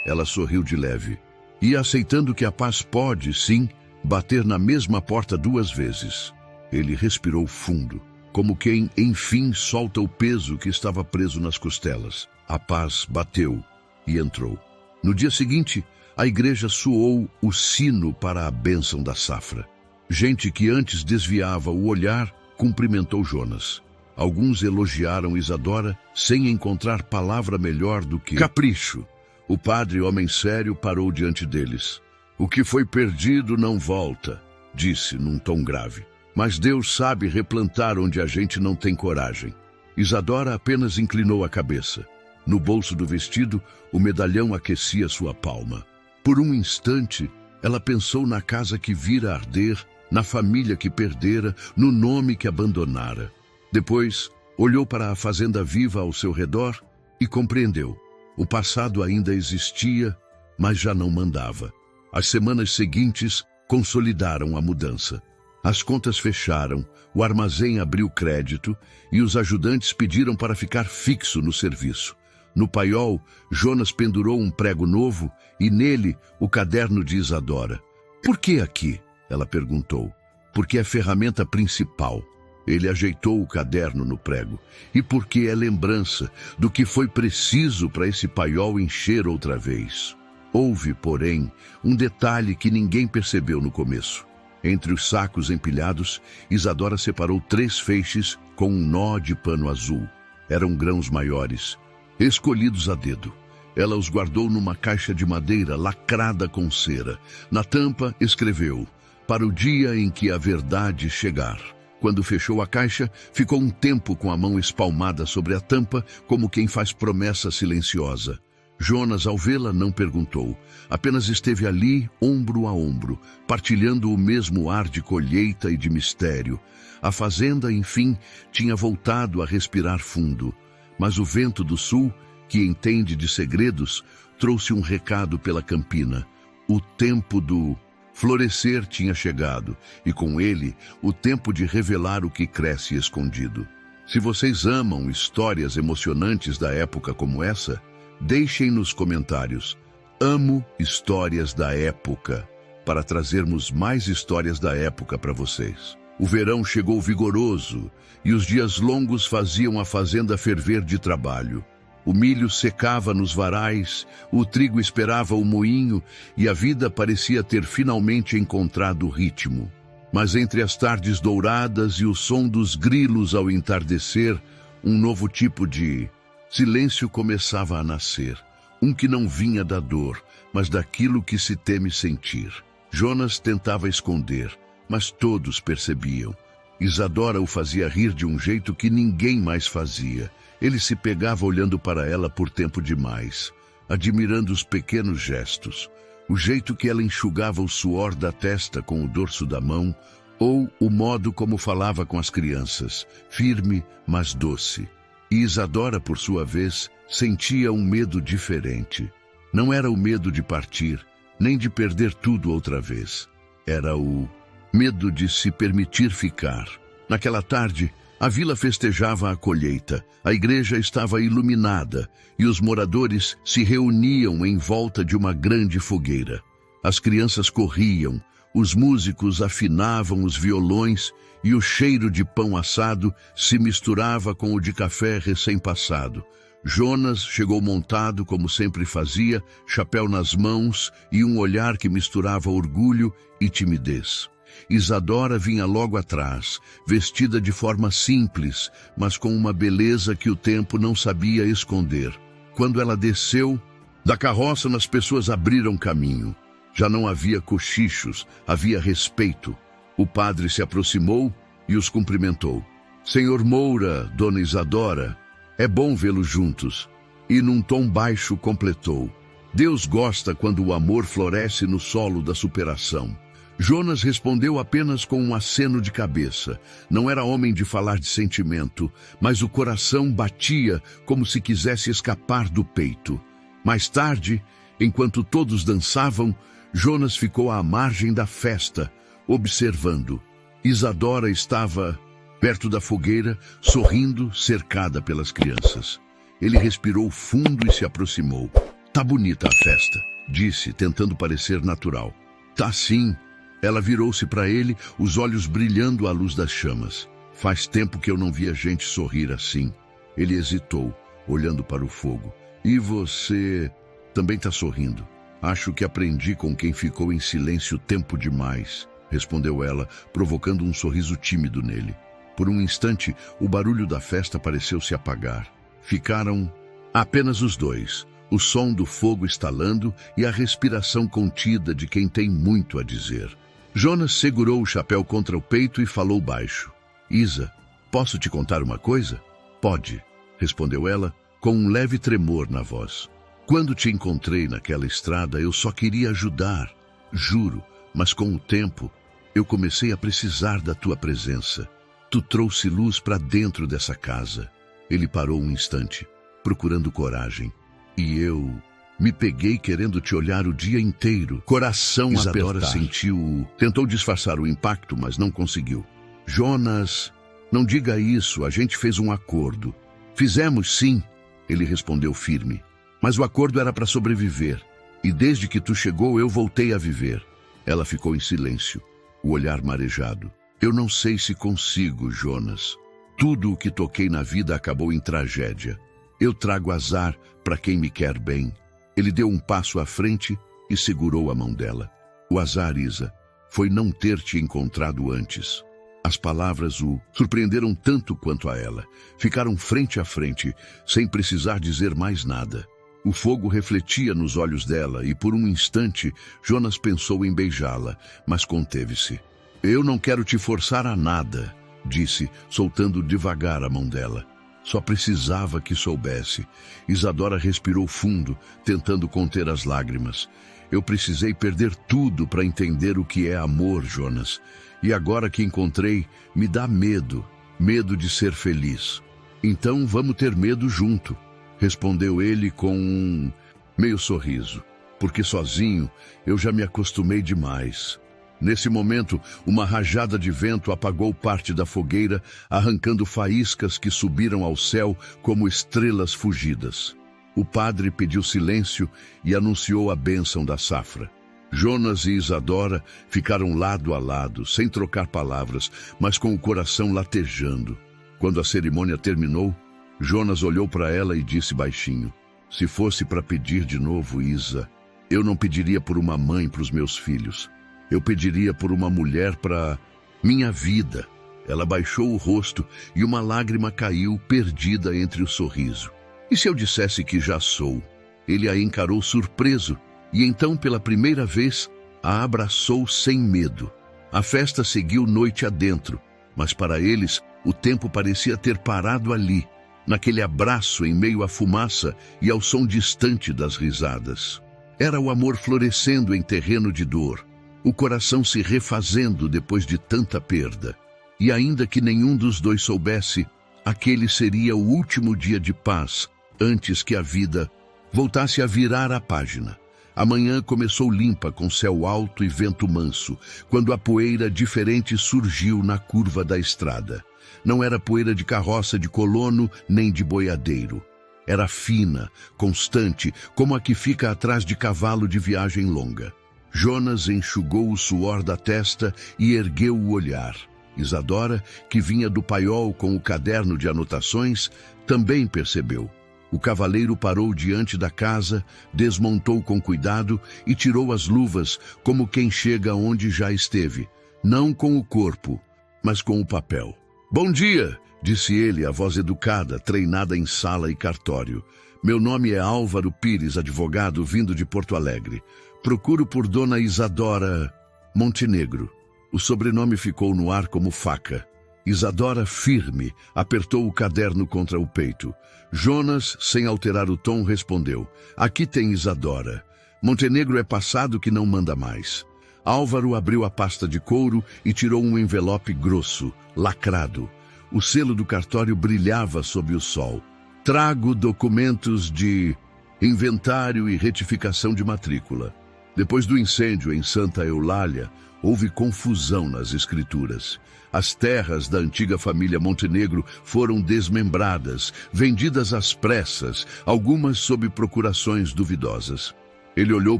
Ela sorriu de leve. E aceitando que a paz pode, sim, bater na mesma porta 2 vezes. Ele respirou fundo, como quem, enfim, solta o peso que estava preso nas costelas. A paz bateu e entrou. No dia seguinte, a igreja soou o sino para a bênção da safra. Gente que antes desviava o olhar, cumprimentou Jonas. Alguns elogiaram Isadora sem encontrar palavra melhor do que capricho. O padre, homem sério, parou diante deles. O que foi perdido não volta, disse num tom grave. Mas Deus sabe replantar onde a gente não tem coragem. Isadora apenas inclinou a cabeça. No bolso do vestido, o medalhão aquecia sua palma. Por um instante, ela pensou na casa que vira arder, na família que perdera, no nome que abandonara. Depois, olhou para a fazenda viva ao seu redor e compreendeu. O passado ainda existia, mas já não mandava. As semanas seguintes consolidaram a mudança. As contas fecharam, o armazém abriu crédito e os ajudantes pediram para ficar fixo no serviço. No paiol, Jonas pendurou um prego novo e nele o caderno de Isadora. Por que aqui? Ela perguntou. Porque é a ferramenta principal. Ele ajeitou o caderno no prego. E porque é lembrança do que foi preciso para esse paiol encher outra vez. Houve, porém, um detalhe que ninguém percebeu no começo. Entre os sacos empilhados, Isadora separou 3 feixes com um nó de pano azul. Eram grãos maiores, escolhidos a dedo. Ela os guardou numa caixa de madeira lacrada com cera. Na tampa, escreveu, para o dia em que a verdade chegar. Quando fechou a caixa, ficou um tempo com a mão espalmada sobre a tampa, como quem faz promessa silenciosa. Jonas, ao vê-la, não perguntou. Apenas esteve ali, ombro a ombro, partilhando o mesmo ar de colheita e de mistério. A fazenda, enfim, tinha voltado a respirar fundo. Mas o vento do sul, que entende de segredos, trouxe um recado pela campina. O tempo do florescer tinha chegado, e com ele, o tempo de revelar o que cresce escondido. Se vocês amam histórias emocionantes da época como essa, deixem nos comentários. Amo histórias da época, para trazermos mais histórias da época para vocês. O verão chegou vigoroso e os dias longos faziam a fazenda ferver de trabalho. O milho secava nos varais, o trigo esperava o moinho e a vida parecia ter finalmente encontrado o ritmo. Mas entre as tardes douradas e o som dos grilos ao entardecer, um novo tipo de silêncio começava a nascer. Um que não vinha da dor, mas daquilo que se teme sentir. Jonas tentava esconder, mas todos percebiam. Isadora o fazia rir de um jeito que ninguém mais fazia. Ele se pegava olhando para ela por tempo demais, admirando os pequenos gestos, o jeito que ela enxugava o suor da testa com o dorso da mão, ou o modo como falava com as crianças, firme, mas doce. E Isadora, por sua vez, sentia um medo diferente. Não era o medo de partir, nem de perder tudo outra vez. Era o medo de se permitir ficar. Naquela tarde, a vila festejava a colheita, a igreja estava iluminada e os moradores se reuniam em volta de uma grande fogueira. As crianças corriam, os músicos afinavam os violões e o cheiro de pão assado se misturava com o de café recém-passado. Jonas chegou montado, como sempre fazia, chapéu nas mãos e um olhar que misturava orgulho e timidez. Isadora vinha logo atrás, vestida de forma simples, mas com uma beleza que o tempo não sabia esconder. quando ela desceu da carroça, as pessoas abriram caminho. Já não havia cochichos, havia respeito. O padre se aproximou e os cumprimentou. Senhor Moura, Dona Isadora, é bom vê-los juntos. E num tom baixo completou. Deus gosta quando o amor floresce no solo da superação. Jonas respondeu apenas com um aceno de cabeça. Não era homem de falar de sentimento, mas o coração batia como se quisesse escapar do peito. Mais tarde, enquanto todos dançavam, Jonas ficou à margem da festa, observando. Isadora estava perto da fogueira, sorrindo, cercada pelas crianças. Ele respirou fundo e se aproximou. Tá bonita a festa, disse, tentando parecer natural. Tá sim. Ela virou-se para ele, os olhos brilhando à luz das chamas. Faz tempo que eu não via gente sorrir assim. Ele hesitou, olhando para o fogo. E você também está sorrindo? Acho que aprendi com quem ficou em silêncio tempo demais, respondeu ela, provocando um sorriso tímido nele. Por um instante, o barulho da festa pareceu se apagar. Ficaram apenas os dois, o som do fogo estalando e a respiração contida de quem tem muito a dizer. Jonas segurou o chapéu contra o peito e falou baixo. Isa, posso te contar uma coisa? Pode, respondeu ela, com um leve tremor na voz. Quando te encontrei naquela estrada, eu só queria ajudar, juro, mas com o tempo, eu comecei a precisar da tua presença. Tu trouxe luz para dentro dessa casa. Ele parou um instante, procurando coragem. E eu me peguei querendo te olhar o dia inteiro. Coração Isadora sentiu. Tentou disfarçar o impacto, mas não conseguiu. Jonas, não diga isso, a gente fez um acordo. Fizemos sim, ele respondeu firme. Mas o acordo era para sobreviver. E desde que tu chegou, eu voltei a viver. Ela ficou em silêncio, o olhar marejado. Eu não sei se consigo, Jonas. Tudo o que toquei na vida acabou em tragédia. Eu trago azar para quem me quer bem. Ele deu um passo à frente e segurou a mão dela. O azar, Isa, foi não ter te encontrado antes. As palavras o surpreenderam tanto quanto a ela. Ficaram frente a frente, sem precisar dizer mais nada. O fogo refletia nos olhos dela e, por um instante, Jonas pensou em beijá-la, mas conteve-se. Eu não quero te forçar a nada, disse, soltando devagar a mão dela. Só precisava que soubesse. Isadora respirou fundo, tentando conter as lágrimas. Eu precisei perder tudo para entender o que é amor, Jonas. E agora que encontrei, me dá medo. Medo de ser feliz. Então vamos ter medo junto, respondeu ele com um meio sorriso. Porque sozinho eu já me acostumei demais. Nesse momento, uma rajada de vento apagou parte da fogueira, arrancando faíscas que subiram ao céu como estrelas fugidas. O padre pediu silêncio e anunciou a bênção da safra. Jonas e Isadora ficaram lado a lado, sem trocar palavras, mas com o coração latejando. Quando a cerimônia terminou, Jonas olhou para ela e disse baixinho: se fosse para pedir de novo, Isa, eu não pediria por uma mãe para os meus filhos. Eu pediria por uma mulher para minha vida. Ela baixou o rosto e uma lágrima caiu perdida entre o sorriso. E se eu dissesse que já sou? Ele a encarou surpreso e então, pela primeira vez, a abraçou sem medo. A festa seguiu noite adentro, mas para eles o tempo parecia ter parado ali, naquele abraço em meio à fumaça e ao som distante das risadas. Era o amor florescendo em terreno de dor. O coração se refazendo depois de tanta perda. E ainda que nenhum dos dois soubesse, aquele seria o último dia de paz, antes que a vida voltasse a virar a página. A manhã começou limpa, com céu alto e vento manso, quando a poeira diferente surgiu na curva da estrada. Não era poeira de carroça de colono, nem de boiadeiro. Era fina, constante, como a que fica atrás de cavalo de viagem longa. Jonas enxugou o suor da testa e ergueu o olhar. Isadora, que vinha do paiol com o caderno de anotações, também percebeu. O cavaleiro parou diante da casa, desmontou com cuidado e tirou as luvas, como quem chega onde já esteve, não com o corpo, mas com o papel. Bom dia, disse ele, a voz educada, treinada em sala e cartório. Meu nome é Álvaro Pires, advogado, vindo de Porto Alegre. Procuro por Dona Isadora Montenegro. O sobrenome ficou no ar como faca. Isadora, firme, apertou o caderno contra o peito. Jonas, sem alterar o tom, respondeu: aqui tem Isadora. Montenegro é passado que não manda mais. Álvaro abriu a pasta de couro e tirou um envelope grosso, lacrado. O selo do cartório brilhava sob o sol. Trago documentos de inventário e retificação de matrícula. Depois do incêndio em Santa Eulália, houve confusão nas escrituras. As terras da antiga família Montenegro foram desmembradas, vendidas às pressas, algumas sob procurações duvidosas. Ele olhou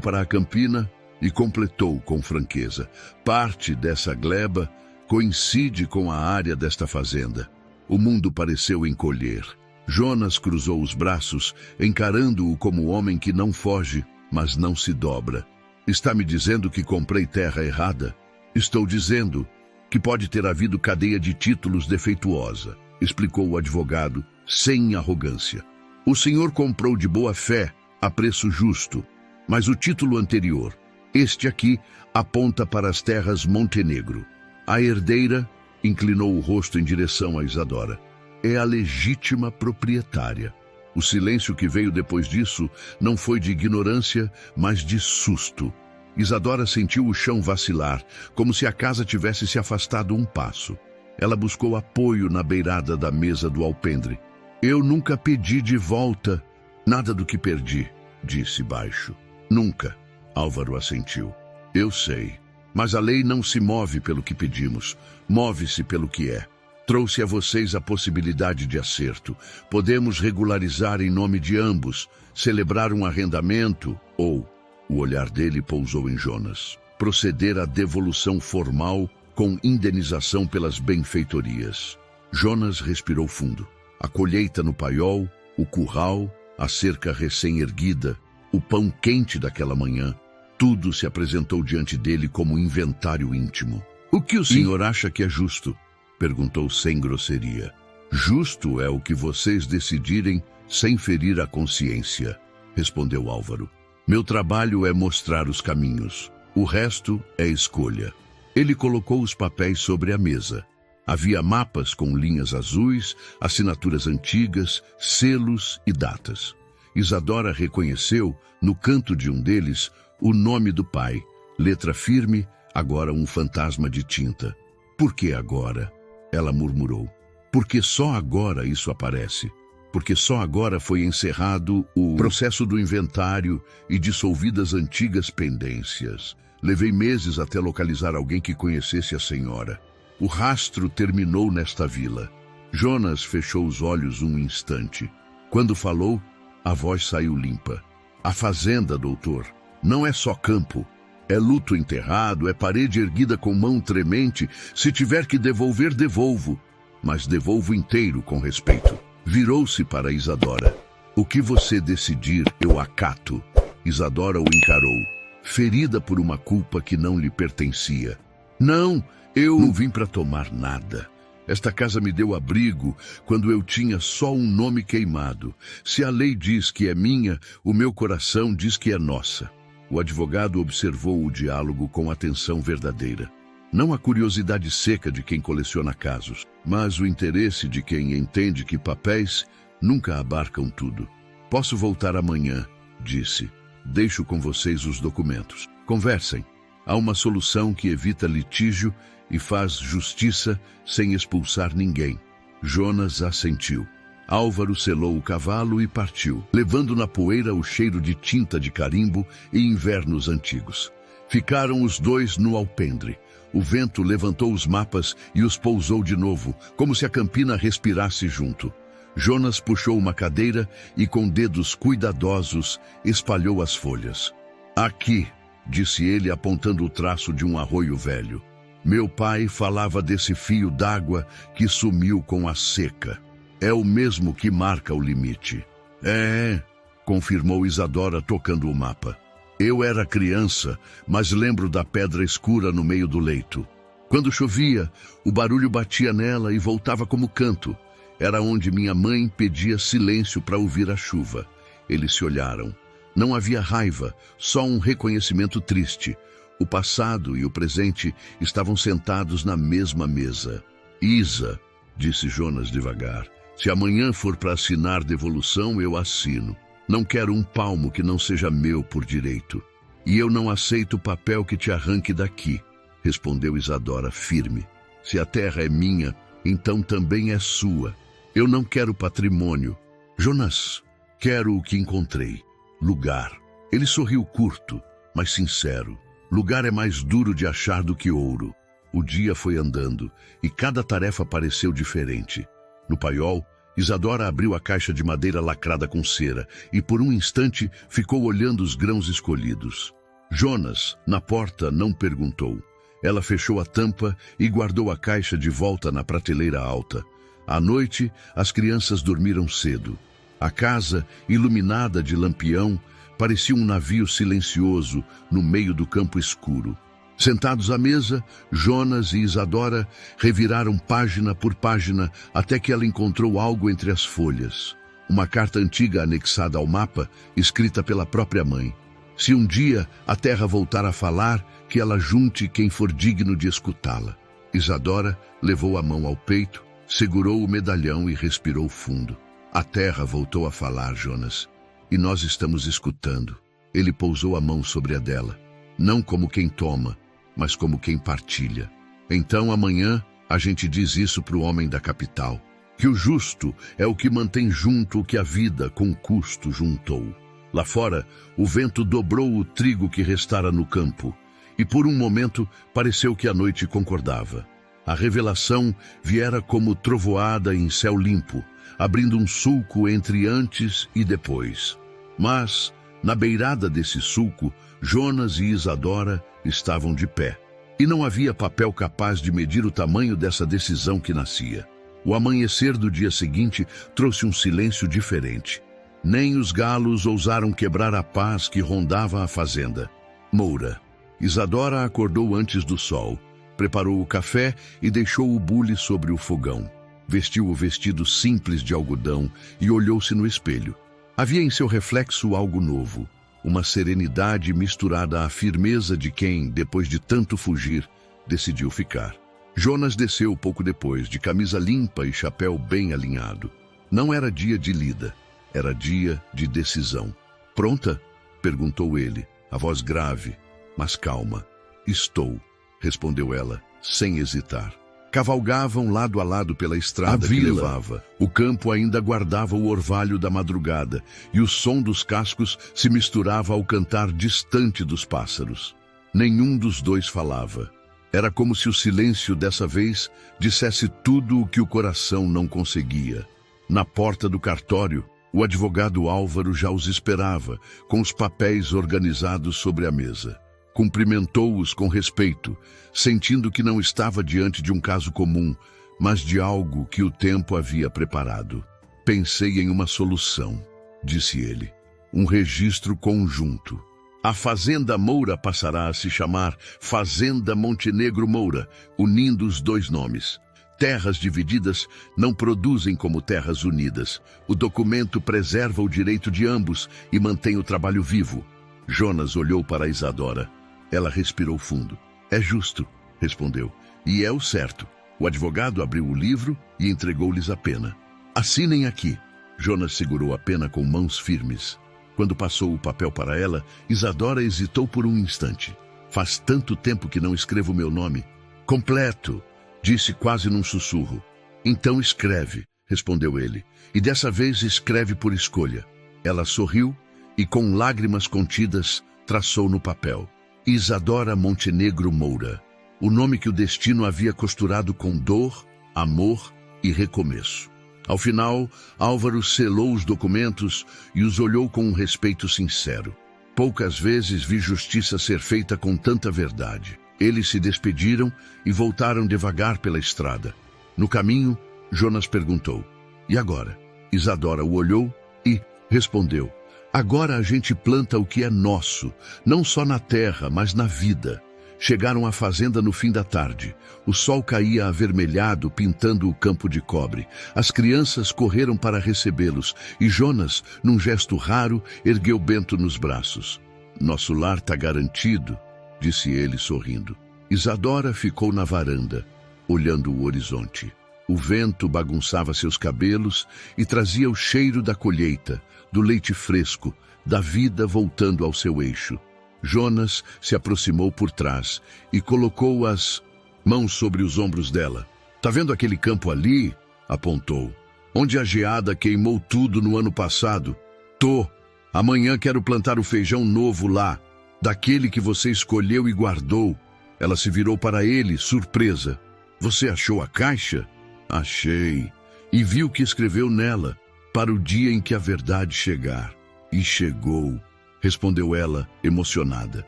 para a campina e completou com franqueza: parte dessa gleba coincide com a área desta fazenda. O mundo pareceu encolher. Jonas cruzou os braços, encarando-o como homem que não foge, mas não se dobra. Está me dizendo que comprei terra errada? Estou dizendo que pode ter havido cadeia de títulos defeituosa, explicou o advogado, sem arrogância. O senhor comprou de boa fé, a preço justo, mas o título anterior, este aqui, aponta para as terras Montenegro. A herdeira inclinou o rosto em direção a Isadora. É a legítima proprietária. O silêncio que veio depois disso não foi de ignorância, mas de susto. Isadora sentiu o chão vacilar, como se a casa tivesse se afastado um passo. Ela buscou apoio na beirada da mesa do alpendre. Eu nunca pedi de volta nada do que perdi, disse baixo. Nunca, Álvaro assentiu. Eu sei, mas a lei não se move pelo que pedimos, move-se pelo que é. Trouxe a vocês a possibilidade de acerto. Podemos regularizar em nome de ambos, celebrar um arrendamento ou, o olhar dele pousou em Jonas, proceder à devolução formal com indenização pelas benfeitorias. Jonas respirou fundo. A colheita no paiol, o curral, a cerca recém-erguida, o pão quente daquela manhã, tudo se apresentou diante dele como inventário íntimo. O que o senhor acha que é justo? Perguntou sem grosseria. Justo é o que vocês decidirem sem ferir a consciência, respondeu Álvaro. Meu trabalho é mostrar os caminhos. O resto é escolha. Ele colocou os papéis sobre a mesa. Havia mapas com linhas azuis, assinaturas antigas, selos e datas. Isadora reconheceu, no canto de um deles, o nome do pai, letra firme, agora um fantasma de tinta. Por que agora? Ela murmurou. Porque só agora isso aparece. Porque só agora foi encerrado o processo do inventário e dissolvidas antigas pendências. Levei meses até localizar alguém que conhecesse a senhora. O rastro terminou nesta vila. Jonas fechou os olhos um instante. Quando falou, a voz saiu limpa. A fazenda, doutor, não é só campo. É luto enterrado, é parede erguida com mão tremente. Se tiver que devolver, devolvo. Mas devolvo inteiro com respeito. Virou-se para Isadora. O que você decidir, eu acato. Isadora o encarou, ferida por uma culpa que não lhe pertencia. Não, eu não vim para tomar nada. Esta casa me deu abrigo quando eu tinha só um nome queimado. Se a lei diz que é minha, o meu coração diz que é nossa. O advogado observou o diálogo com atenção verdadeira. Não a curiosidade seca de quem coleciona casos, mas o interesse de quem entende que papéis nunca abarcam tudo. Posso voltar amanhã, disse. Deixo com vocês os documentos. Conversem. Há uma solução que evita litígio e faz justiça sem expulsar ninguém. Jonas assentiu. Álvaro selou o cavalo e partiu, levando na poeira o cheiro de tinta de carimbo e invernos antigos. Ficaram os dois no alpendre. O vento levantou os mapas e os pousou de novo, como se a campina respirasse junto. Jonas puxou uma cadeira e, com dedos cuidadosos, espalhou as folhas. Aqui, disse ele, apontando o traço de um arroio velho. Meu pai falava desse fio d'água que sumiu com a seca. É o mesmo que marca o limite. É, confirmou Isadora, tocando o mapa. Eu era criança, mas lembro da pedra escura no meio do leito. Quando chovia, o barulho batia nela e voltava como canto. Era onde minha mãe pedia silêncio para ouvir a chuva. Eles se olharam. Não havia raiva, só um reconhecimento triste. O passado e o presente estavam sentados na mesma mesa. Isa, disse Jonas devagar, se amanhã for para assinar devolução, eu assino. Não quero um palmo que não seja meu por direito. E eu não aceito o papel que te arranque daqui, respondeu Isadora firme. Se a terra é minha, então também é sua. Eu não quero patrimônio. Jonas, quero o que encontrei. Lugar. Ele sorriu curto, mas sincero. Lugar é mais duro de achar do que ouro. O dia foi andando, e cada tarefa pareceu diferente. No paiol, Isadora abriu a caixa de madeira lacrada com cera, e por um instante ficou olhando os grãos escolhidos. Jonas, na porta, não perguntou. Ela fechou a tampa e guardou a caixa de volta na prateleira alta. À noite, as crianças dormiram cedo. A casa, iluminada de lampião, parecia um navio silencioso no meio do campo escuro. Sentados à mesa, Jonas e Isadora reviraram página por página até que ela encontrou algo entre as folhas. Uma carta antiga anexada ao mapa, escrita pela própria mãe. Se um dia a terra voltar a falar, que ela junte quem for digno de escutá-la. Isadora levou a mão ao peito, segurou o medalhão e respirou fundo. A terra voltou a falar, Jonas, e nós estamos escutando. Ele pousou a mão sobre a dela, não como quem toma, mas como quem partilha. Então amanhã a gente diz isso para o homem da capital, que o justo é o que mantém junto o que a vida com custo juntou. Lá fora, o vento dobrou o trigo que restara no campo, e por um momento pareceu que a noite concordava. A revelação viera como trovoada em céu limpo, abrindo um sulco entre antes e depois. Mas, na beirada desse sulco, Jonas e Isadora estavam de pé. E não havia papel capaz de medir o tamanho dessa decisão que nascia. O amanhecer do dia seguinte trouxe um silêncio diferente. Nem os galos ousaram quebrar a paz que rondava a fazenda. Moura. Isadora acordou antes do sol, preparou o café e deixou o bule sobre o fogão. Vestiu o vestido simples de algodão e olhou-se no espelho. Havia em seu reflexo algo novo, uma serenidade misturada à firmeza de quem, depois de tanto fugir, decidiu ficar. Jonas desceu pouco depois, de camisa limpa e chapéu bem alinhado. Não era dia de lida, era dia de decisão. Pronta? Perguntou ele, a voz grave, mas calma. Estou, respondeu ela, sem hesitar. Cavalgavam lado a lado pela estrada que levava. O campo ainda guardava o orvalho da madrugada, e o som dos cascos se misturava ao cantar distante dos pássaros. Nenhum dos dois falava. Era como se o silêncio dessa vez dissesse tudo o que o coração não conseguia. Na porta do cartório, o advogado Álvaro já os esperava, com os papéis organizados sobre a mesa. Cumprimentou-os com respeito, sentindo que não estava diante de um caso comum, mas de algo que o tempo havia preparado. Pensei em uma solução, disse ele. Um registro conjunto. A Fazenda Moura passará a se chamar Fazenda Montenegro Moura, unindo os dois nomes. Terras divididas não produzem como terras unidas. O documento preserva o direito de ambos e mantém o trabalho vivo. Jonas olhou para Isadora. Ela respirou fundo. É justo, respondeu. E é o certo. O advogado abriu o livro e entregou-lhes a pena. Assinem aqui. Jonas segurou a pena com mãos firmes. Quando passou o papel para ela, Isadora hesitou por um instante. Faz tanto tempo que não escrevo meu nome. Completo, disse quase num sussurro. Então escreve, respondeu ele. E dessa vez escreve por escolha. Ela sorriu e, com lágrimas contidas, traçou no papel. Isadora Montenegro Moura, o nome que o destino havia costurado com dor, amor e recomeço. Ao final, Álvaro selou os documentos e os olhou com um respeito sincero. Poucas vezes vi justiça ser feita com tanta verdade. Eles se despediram e voltaram devagar pela estrada. No caminho, Jonas perguntou, e agora? Isadora o olhou e respondeu, agora a gente planta o que é nosso, não só na terra, mas na vida. Chegaram à fazenda no fim da tarde. O sol caía avermelhado, pintando o campo de cobre. As crianças correram para recebê-los e Jonas, num gesto raro, ergueu Bento nos braços. Nosso lar está garantido, disse ele sorrindo. Isadora ficou na varanda, olhando o horizonte. O vento bagunçava seus cabelos e trazia o cheiro da colheita, do leite fresco, da vida voltando ao seu eixo. Jonas se aproximou por trás e colocou as mãos sobre os ombros dela. Tá vendo aquele campo ali? Apontou. Onde a geada queimou tudo no ano passado? Tô. Amanhã quero plantar o feijão novo lá, daquele que você escolheu e guardou. Ela se virou para ele, surpresa. Você achou a caixa? Achei. E viu que escreveu nela, para o dia em que a verdade chegar. E chegou, respondeu ela, emocionada.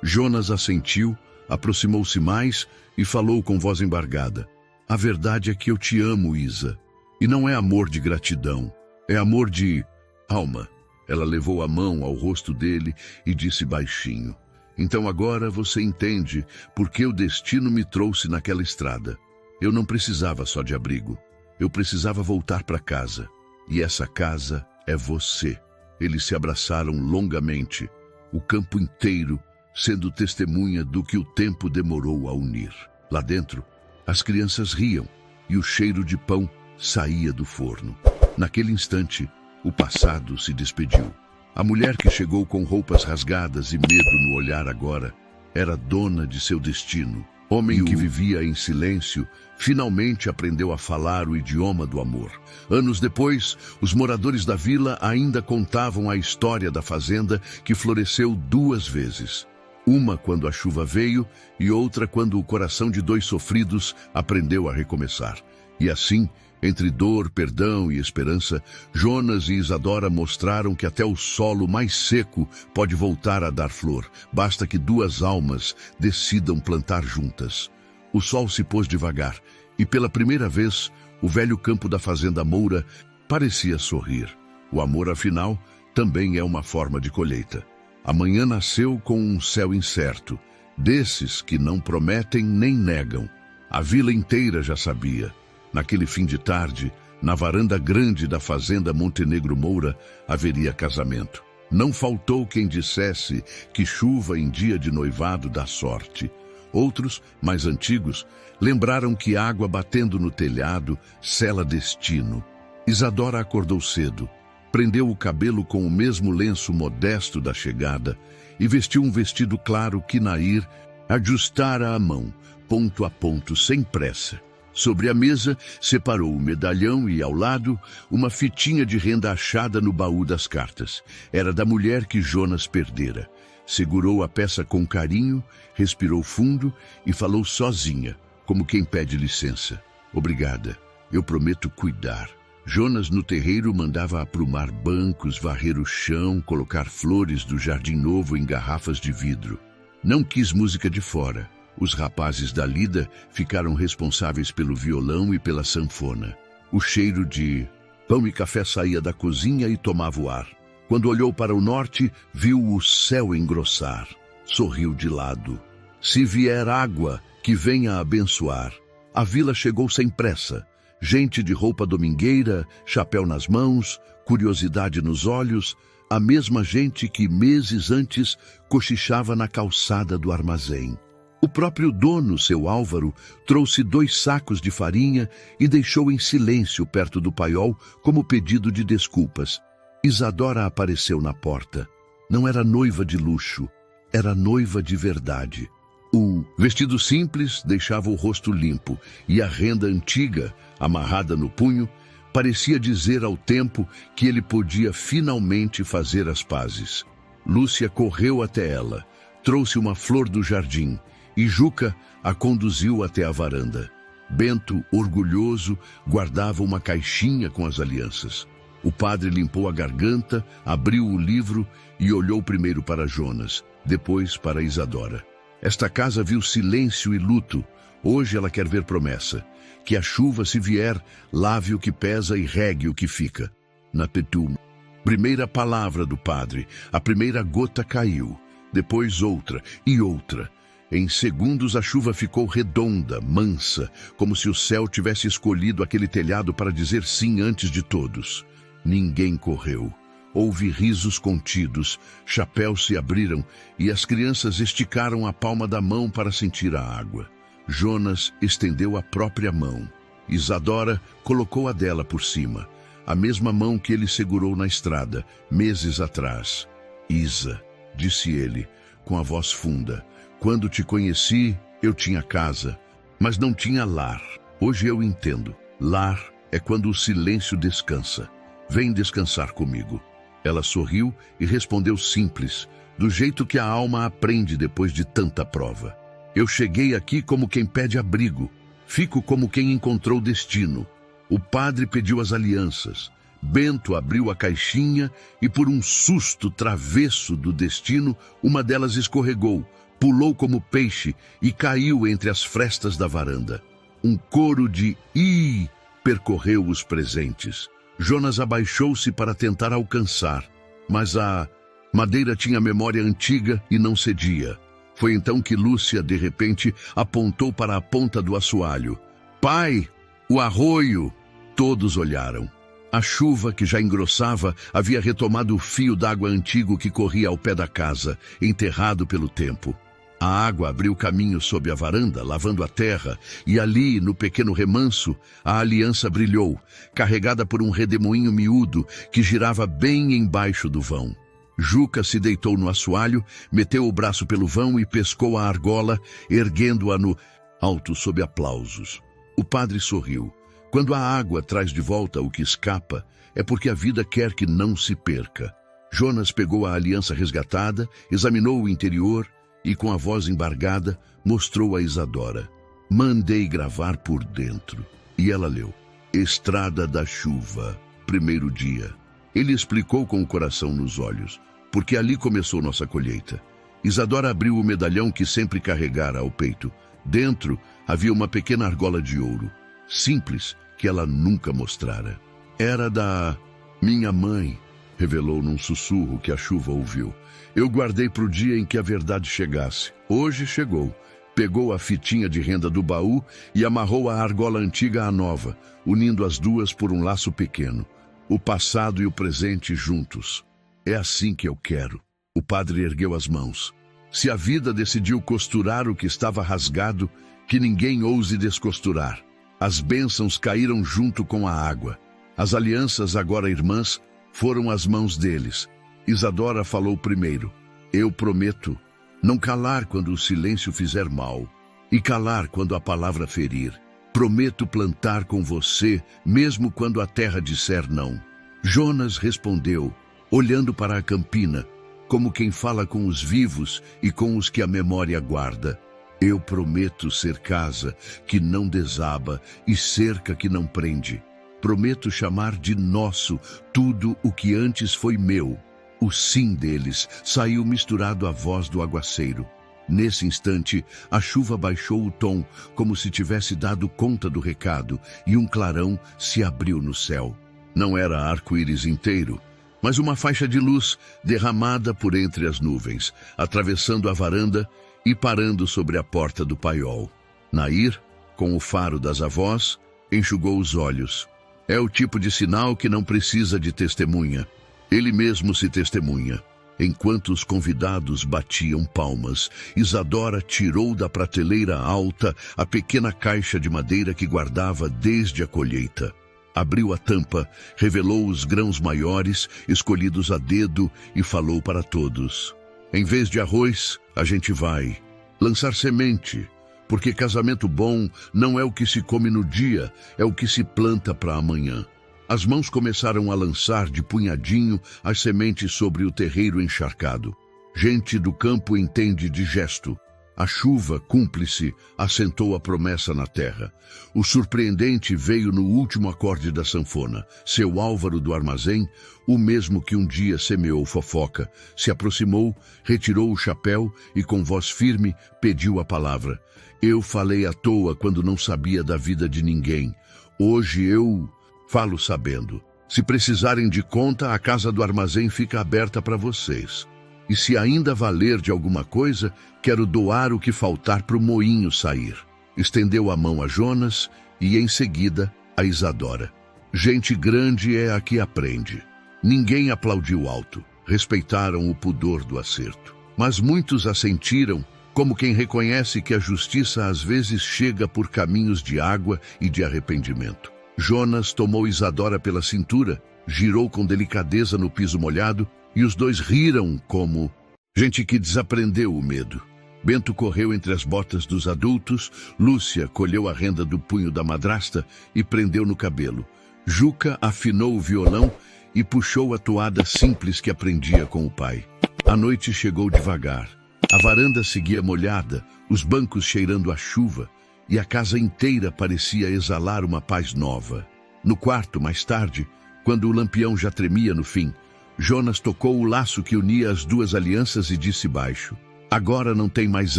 Jonas assentiu, aproximou-se mais e falou com voz embargada. A verdade é que eu te amo, Isa. E não é amor de gratidão, é amor de alma. Ela levou a mão ao rosto dele e disse baixinho. Então agora você entende por que o destino me trouxe naquela estrada. Eu não precisava só de abrigo. Eu precisava voltar para casa. E essa casa é você. Eles se abraçaram longamente, o campo inteiro sendo testemunha do que o tempo demorou a unir. Lá dentro, as crianças riam e o cheiro de pão saía do forno. Naquele instante, o passado se despediu. A mulher que chegou com roupas rasgadas e medo no olhar agora era dona de seu destino. Homem que vivia em silêncio, finalmente aprendeu a falar o idioma do amor. Anos depois, os moradores da vila ainda contavam a história da fazenda que floresceu 2 vezes. Uma quando a chuva veio e outra quando o coração de 2 sofridos aprendeu a recomeçar. E assim, entre dor, perdão e esperança, Jonas e Isadora mostraram que até o solo mais seco pode voltar a dar flor. Basta que 2 almas decidam plantar juntas. O sol se pôs devagar e pela primeira vez o velho campo da fazenda Moura parecia sorrir. O amor, afinal, também é uma forma de colheita. A manhã nasceu com um céu incerto, desses que não prometem nem negam. A vila inteira já sabia. Naquele fim de tarde, na varanda grande da fazenda Montenegro Moura, haveria casamento. Não faltou quem dissesse que chuva em dia de noivado dá sorte. Outros, mais antigos, lembraram que água batendo no telhado sela destino. Isadora acordou cedo, prendeu o cabelo com o mesmo lenço modesto da chegada e vestiu um vestido claro que Nair ajustara à mão, ponto a ponto, sem pressa. Sobre a mesa, separou o medalhão e, ao lado, uma fitinha de renda achada no baú das cartas. Era da mulher que Jonas perdera. Segurou a peça com carinho, respirou fundo e falou sozinha, como quem pede licença. Obrigada, eu prometo cuidar. Jonas, no terreiro, mandava aprumar bancos, varrer o chão, colocar flores do jardim novo em garrafas de vidro. Não quis música de fora. Os rapazes da lida ficaram responsáveis pelo violão e pela sanfona. O cheiro de pão e café saía da cozinha e tomava o ar. Quando olhou para o norte, viu o céu engrossar. Sorriu de lado. Se vier água, que venha abençoar. A vila chegou sem pressa. Gente de roupa domingueira, chapéu nas mãos, curiosidade nos olhos, a mesma gente que meses antes cochichava na calçada do armazém. O próprio dono, seu Álvaro, trouxe 2 sacos de farinha e deixou em silêncio perto do paiol como pedido de desculpas. Isadora apareceu na porta. Não era noiva de luxo, era noiva de verdade. O vestido simples deixava o rosto limpo e a renda antiga, amarrada no punho, parecia dizer ao tempo que ele podia finalmente fazer as pazes. Lúcia correu até ela, trouxe uma flor do jardim e Juca a conduziu até a varanda. Bento, orgulhoso, guardava uma caixinha com as alianças. O padre limpou a garganta, abriu o livro e olhou primeiro para Jonas, depois para Isadora. Esta casa viu silêncio e luto. Hoje ela quer ver promessa. Que a chuva, se vier, lave o que pesa e regue o que fica. Na Petum, primeira palavra do padre, a primeira gota caiu, depois outra e outra. Em segundos a chuva ficou redonda, mansa, como se o céu tivesse escolhido aquele telhado para dizer sim antes de todos. Ninguém correu. Houve risos contidos, chapéus se abriram e as crianças esticaram a palma da mão para sentir a água. Jonas estendeu a própria mão. Isadora colocou a dela por cima, a mesma mão que ele segurou na estrada, meses atrás. Isa, disse ele, com a voz funda, quando te conheci, eu tinha casa, mas não tinha lar. Hoje eu entendo. Lar é quando o silêncio descansa. Vem descansar comigo. Ela sorriu e respondeu simples, do jeito que a alma aprende depois de tanta prova. Eu cheguei aqui como quem pede abrigo. Fico como quem encontrou destino. O padre pediu as alianças. Bento abriu a caixinha e, por um susto travesso do destino, uma delas escorregou, pulou como peixe e caiu entre as frestas da varanda. Um coro de "ih" percorreu os presentes. Jonas abaixou-se para tentar alcançar, mas a madeira tinha memória antiga e não cedia. Foi então que Lúcia, de repente, apontou para a ponta do assoalho. "Pai, o arroio!" Todos olharam. A chuva, que já engrossava, havia retomado o fio d'água antigo que corria ao pé da casa, enterrado pelo tempo. A água abriu caminho sob a varanda, lavando a terra, e ali, no pequeno remanso, a aliança brilhou, carregada por um redemoinho miúdo que girava bem embaixo do vão. Juca se deitou no assoalho, meteu o braço pelo vão e pescou a argola, erguendo-a no alto sob aplausos. O padre sorriu. Quando a água traz de volta o que escapa, é porque a vida quer que não se perca. Jonas pegou a aliança resgatada, examinou o interior e, com a voz embargada, mostrou a Isadora. "Mandei gravar por dentro." E ela leu. "Estrada da chuva, primeiro dia." Ele explicou com o coração nos olhos, porque ali começou nossa colheita. Isadora abriu o medalhão que sempre carregara ao peito. Dentro havia uma pequena argola de ouro, simples, que ela nunca mostrara. "Era da minha mãe", revelou num sussurro que a chuva ouviu. "Eu guardei para o dia em que a verdade chegasse. Hoje chegou." Pegou a fitinha de renda do baú e amarrou a argola antiga à nova, unindo as duas por um laço pequeno. O passado e o presente juntos. "É assim que eu quero." O padre ergueu as mãos. "Se a vida decidiu costurar o que estava rasgado, que ninguém ouse descosturar." As bênçãos caíram junto com a água. As alianças, agora irmãs, foram as mãos deles. Isadora falou primeiro. "Eu prometo não calar quando o silêncio fizer mal, e calar quando a palavra ferir. Prometo plantar com você, mesmo quando a terra disser não." Jonas respondeu, olhando para a campina, como quem fala com os vivos e com os que a memória guarda. "Eu prometo ser casa que não desaba e cerca que não prende. Prometo chamar de nosso tudo o que antes foi meu." O sim deles saiu misturado à voz do aguaceiro. Nesse instante, a chuva baixou o tom, como se tivesse dado conta do recado, e um clarão se abriu no céu. Não era arco-íris inteiro, mas uma faixa de luz derramada por entre as nuvens, atravessando a varanda e parando sobre a porta do paiol. Nair, com o faro das avós, enxugou os olhos. É o tipo de sinal que não precisa de testemunha. Ele mesmo se testemunha. Enquanto os convidados batiam palmas, Isadora tirou da prateleira alta a pequena caixa de madeira que guardava desde a colheita. Abriu a tampa, revelou os grãos maiores, escolhidos a dedo, e falou para todos. "Em vez de arroz, a gente vai lançar semente, porque casamento bom não é o que se come no dia, é o que se planta para amanhã." As mãos começaram a lançar de punhadinho as sementes sobre o terreiro encharcado. Gente do campo entende de gesto. A chuva, cúmplice, assentou a promessa na terra. O surpreendente veio no último acorde da sanfona. Seu Álvaro do armazém, o mesmo que um dia semeou fofoca, se aproximou, retirou o chapéu e, com voz firme, pediu a palavra. "Eu falei à toa quando não sabia da vida de ninguém. Hoje eu falo sabendo. Se precisarem de conta, a casa do armazém fica aberta para vocês." E se ainda valer de alguma coisa, quero doar o que faltar para o moinho sair. Estendeu a mão a Jonas e, em seguida, a Isadora. Gente grande é a que aprende. Ninguém aplaudiu alto. Respeitaram o pudor do acerto. Mas muitos assentiram, como quem reconhece que a justiça às vezes chega por caminhos de água e de arrependimento. Jonas tomou Isadora pela cintura, girou com delicadeza no piso molhado, e os dois riram como gente que desaprendeu o medo. Bento correu entre as botas dos adultos, Lúcia colheu a renda do punho da madrasta e prendeu no cabelo. Juca afinou o violão e puxou a toada simples que aprendia com o pai. A noite chegou devagar. A varanda seguia molhada, os bancos cheirando a chuva, e a casa inteira parecia exalar uma paz nova. No quarto, mais tarde, quando o lampião já tremia no fim, Jonas tocou o laço que unia as duas alianças e disse baixo: agora não tem mais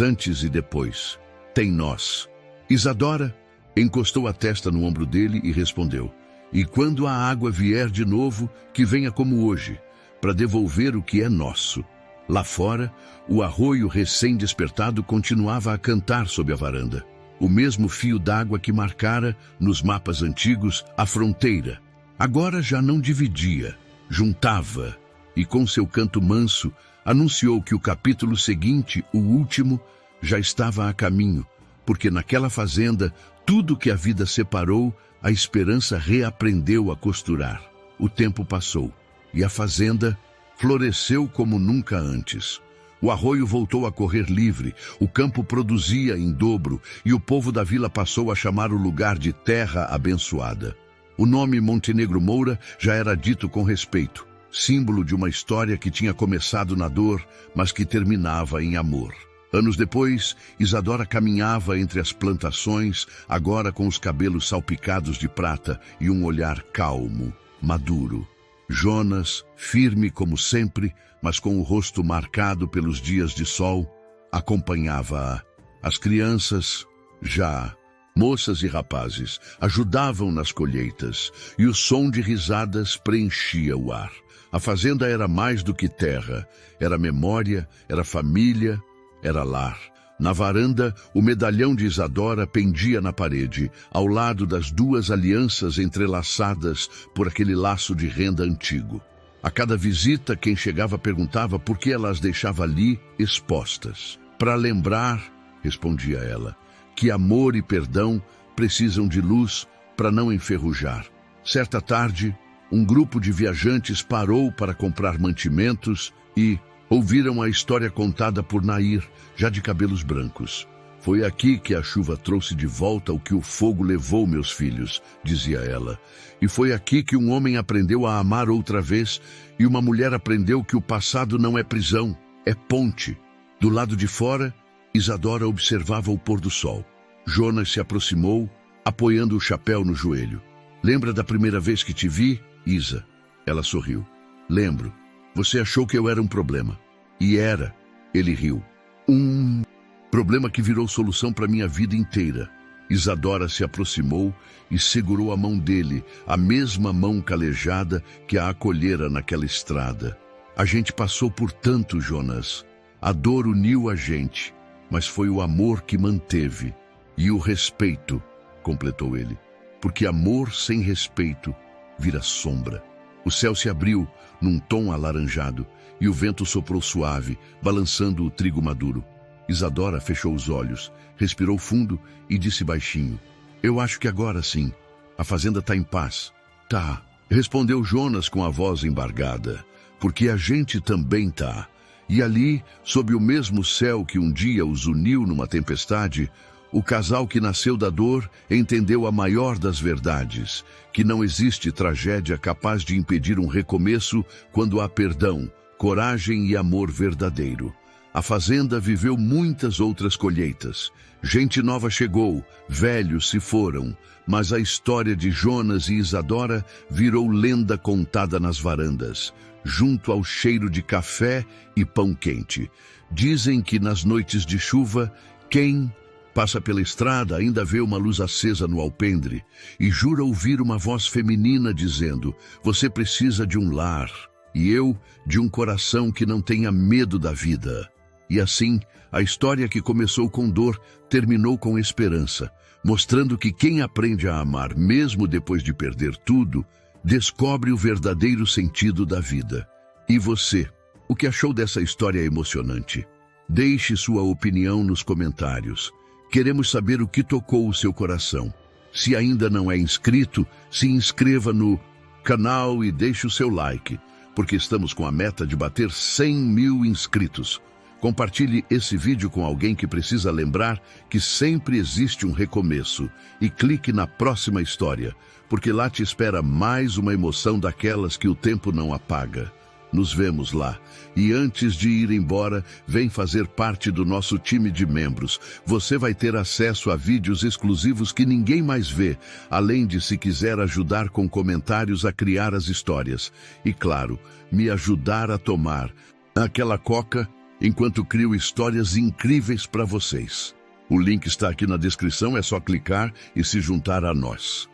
antes e depois, tem nós. Isadora encostou a testa no ombro dele e respondeu: e quando a água vier de novo, que venha como hoje, para devolver o que é nosso. Lá fora, o arroio recém-despertado continuava a cantar sob a varanda. O mesmo fio d'água que marcara, nos mapas antigos, a fronteira. Agora já não dividia, juntava, e com seu canto manso, anunciou que o capítulo seguinte, o último, já estava a caminho, porque naquela fazenda, tudo que a vida separou, a esperança reaprendeu a costurar. O tempo passou, e a fazenda floresceu como nunca antes. O arroio voltou a correr livre, o campo produzia em dobro, e o povo da vila passou a chamar o lugar de Terra Abençoada. O nome Montenegro Moura já era dito com respeito, símbolo de uma história que tinha começado na dor, mas que terminava em amor. Anos depois, Isadora caminhava entre as plantações, agora com os cabelos salpicados de prata e um olhar calmo, maduro. Jonas, firme como sempre, mas com o rosto marcado pelos dias de sol, acompanhava-a. As crianças, já moças e rapazes, ajudavam nas colheitas, e o som de risadas preenchia o ar. A fazenda era mais do que terra, era memória, era família, era lar. Na varanda, o medalhão de Isadora pendia na parede, ao lado das duas alianças entrelaçadas por aquele laço de renda antigo. A cada visita, quem chegava perguntava por que ela as deixava ali expostas. Para lembrar, respondia ela, que amor e perdão precisam de luz para não enferrujar. Certa tarde, um grupo de viajantes parou para comprar mantimentos e ouviram a história contada por Nair, já de cabelos brancos. Foi aqui que a chuva trouxe de volta o que o fogo levou, meus filhos, dizia ela. E foi aqui que um homem aprendeu a amar outra vez e uma mulher aprendeu que o passado não é prisão, é ponte. Do lado de fora, Isadora observava o pôr do sol. Jonas se aproximou, apoiando o chapéu no joelho. Lembra da primeira vez que te vi, Isa? Ela sorriu. Lembro. Você achou que eu era um problema. E era. Ele riu. Um problema que virou solução para minha vida inteira. Isadora se aproximou e segurou a mão dele, a mesma mão calejada que a acolhera naquela estrada. A gente passou por tanto, Jonas. A dor uniu a gente, mas foi o amor que manteve. E o respeito, completou ele. Porque amor sem respeito vira sombra. O céu se abriu num tom alaranjado e o vento soprou suave, balançando o trigo maduro. Isadora fechou os olhos, respirou fundo e disse baixinho: eu acho que agora sim. A fazenda está em paz. Tá, respondeu Jonas com a voz embargada. Porque a gente também tá. E ali, sob o mesmo céu que um dia os uniu numa tempestade, o casal que nasceu da dor entendeu a maior das verdades, que não existe tragédia capaz de impedir um recomeço quando há perdão, coragem e amor verdadeiro. A fazenda viveu muitas outras colheitas. Gente nova chegou, velhos se foram, mas a história de Jonas e Isadora virou lenda contada nas varandas, junto ao cheiro de café e pão quente. Dizem que nas noites de chuva, quem passa pela estrada ainda vê uma luz acesa no alpendre e jura ouvir uma voz feminina dizendo: você precisa de um lar. e eu de um coração que não tenha medo da vida. E assim, a história que começou com dor terminou com esperança, mostrando que quem aprende a amar, mesmo depois de perder tudo, descobre o verdadeiro sentido da vida. E você, o que achou dessa história emocionante? Deixe sua opinião nos comentários. Queremos saber o que tocou o seu coração. Se ainda não é inscrito, se inscreva no canal e deixe o seu like, porque estamos com a meta de bater 100 mil inscritos. Compartilhe esse vídeo com alguém que precisa lembrar que sempre existe um recomeço e clique na próxima história, porque lá te espera mais uma emoção daquelas que o tempo não apaga. Nos vemos lá. E antes de ir embora, vem fazer parte do nosso time de membros. Você vai ter acesso a vídeos exclusivos que ninguém mais vê, além de, se quiser, ajudar com comentários a criar as histórias. E claro, me ajudar a tomar aquela coca enquanto crio histórias incríveis para vocês. O link está aqui na descrição, é só clicar e se juntar a nós.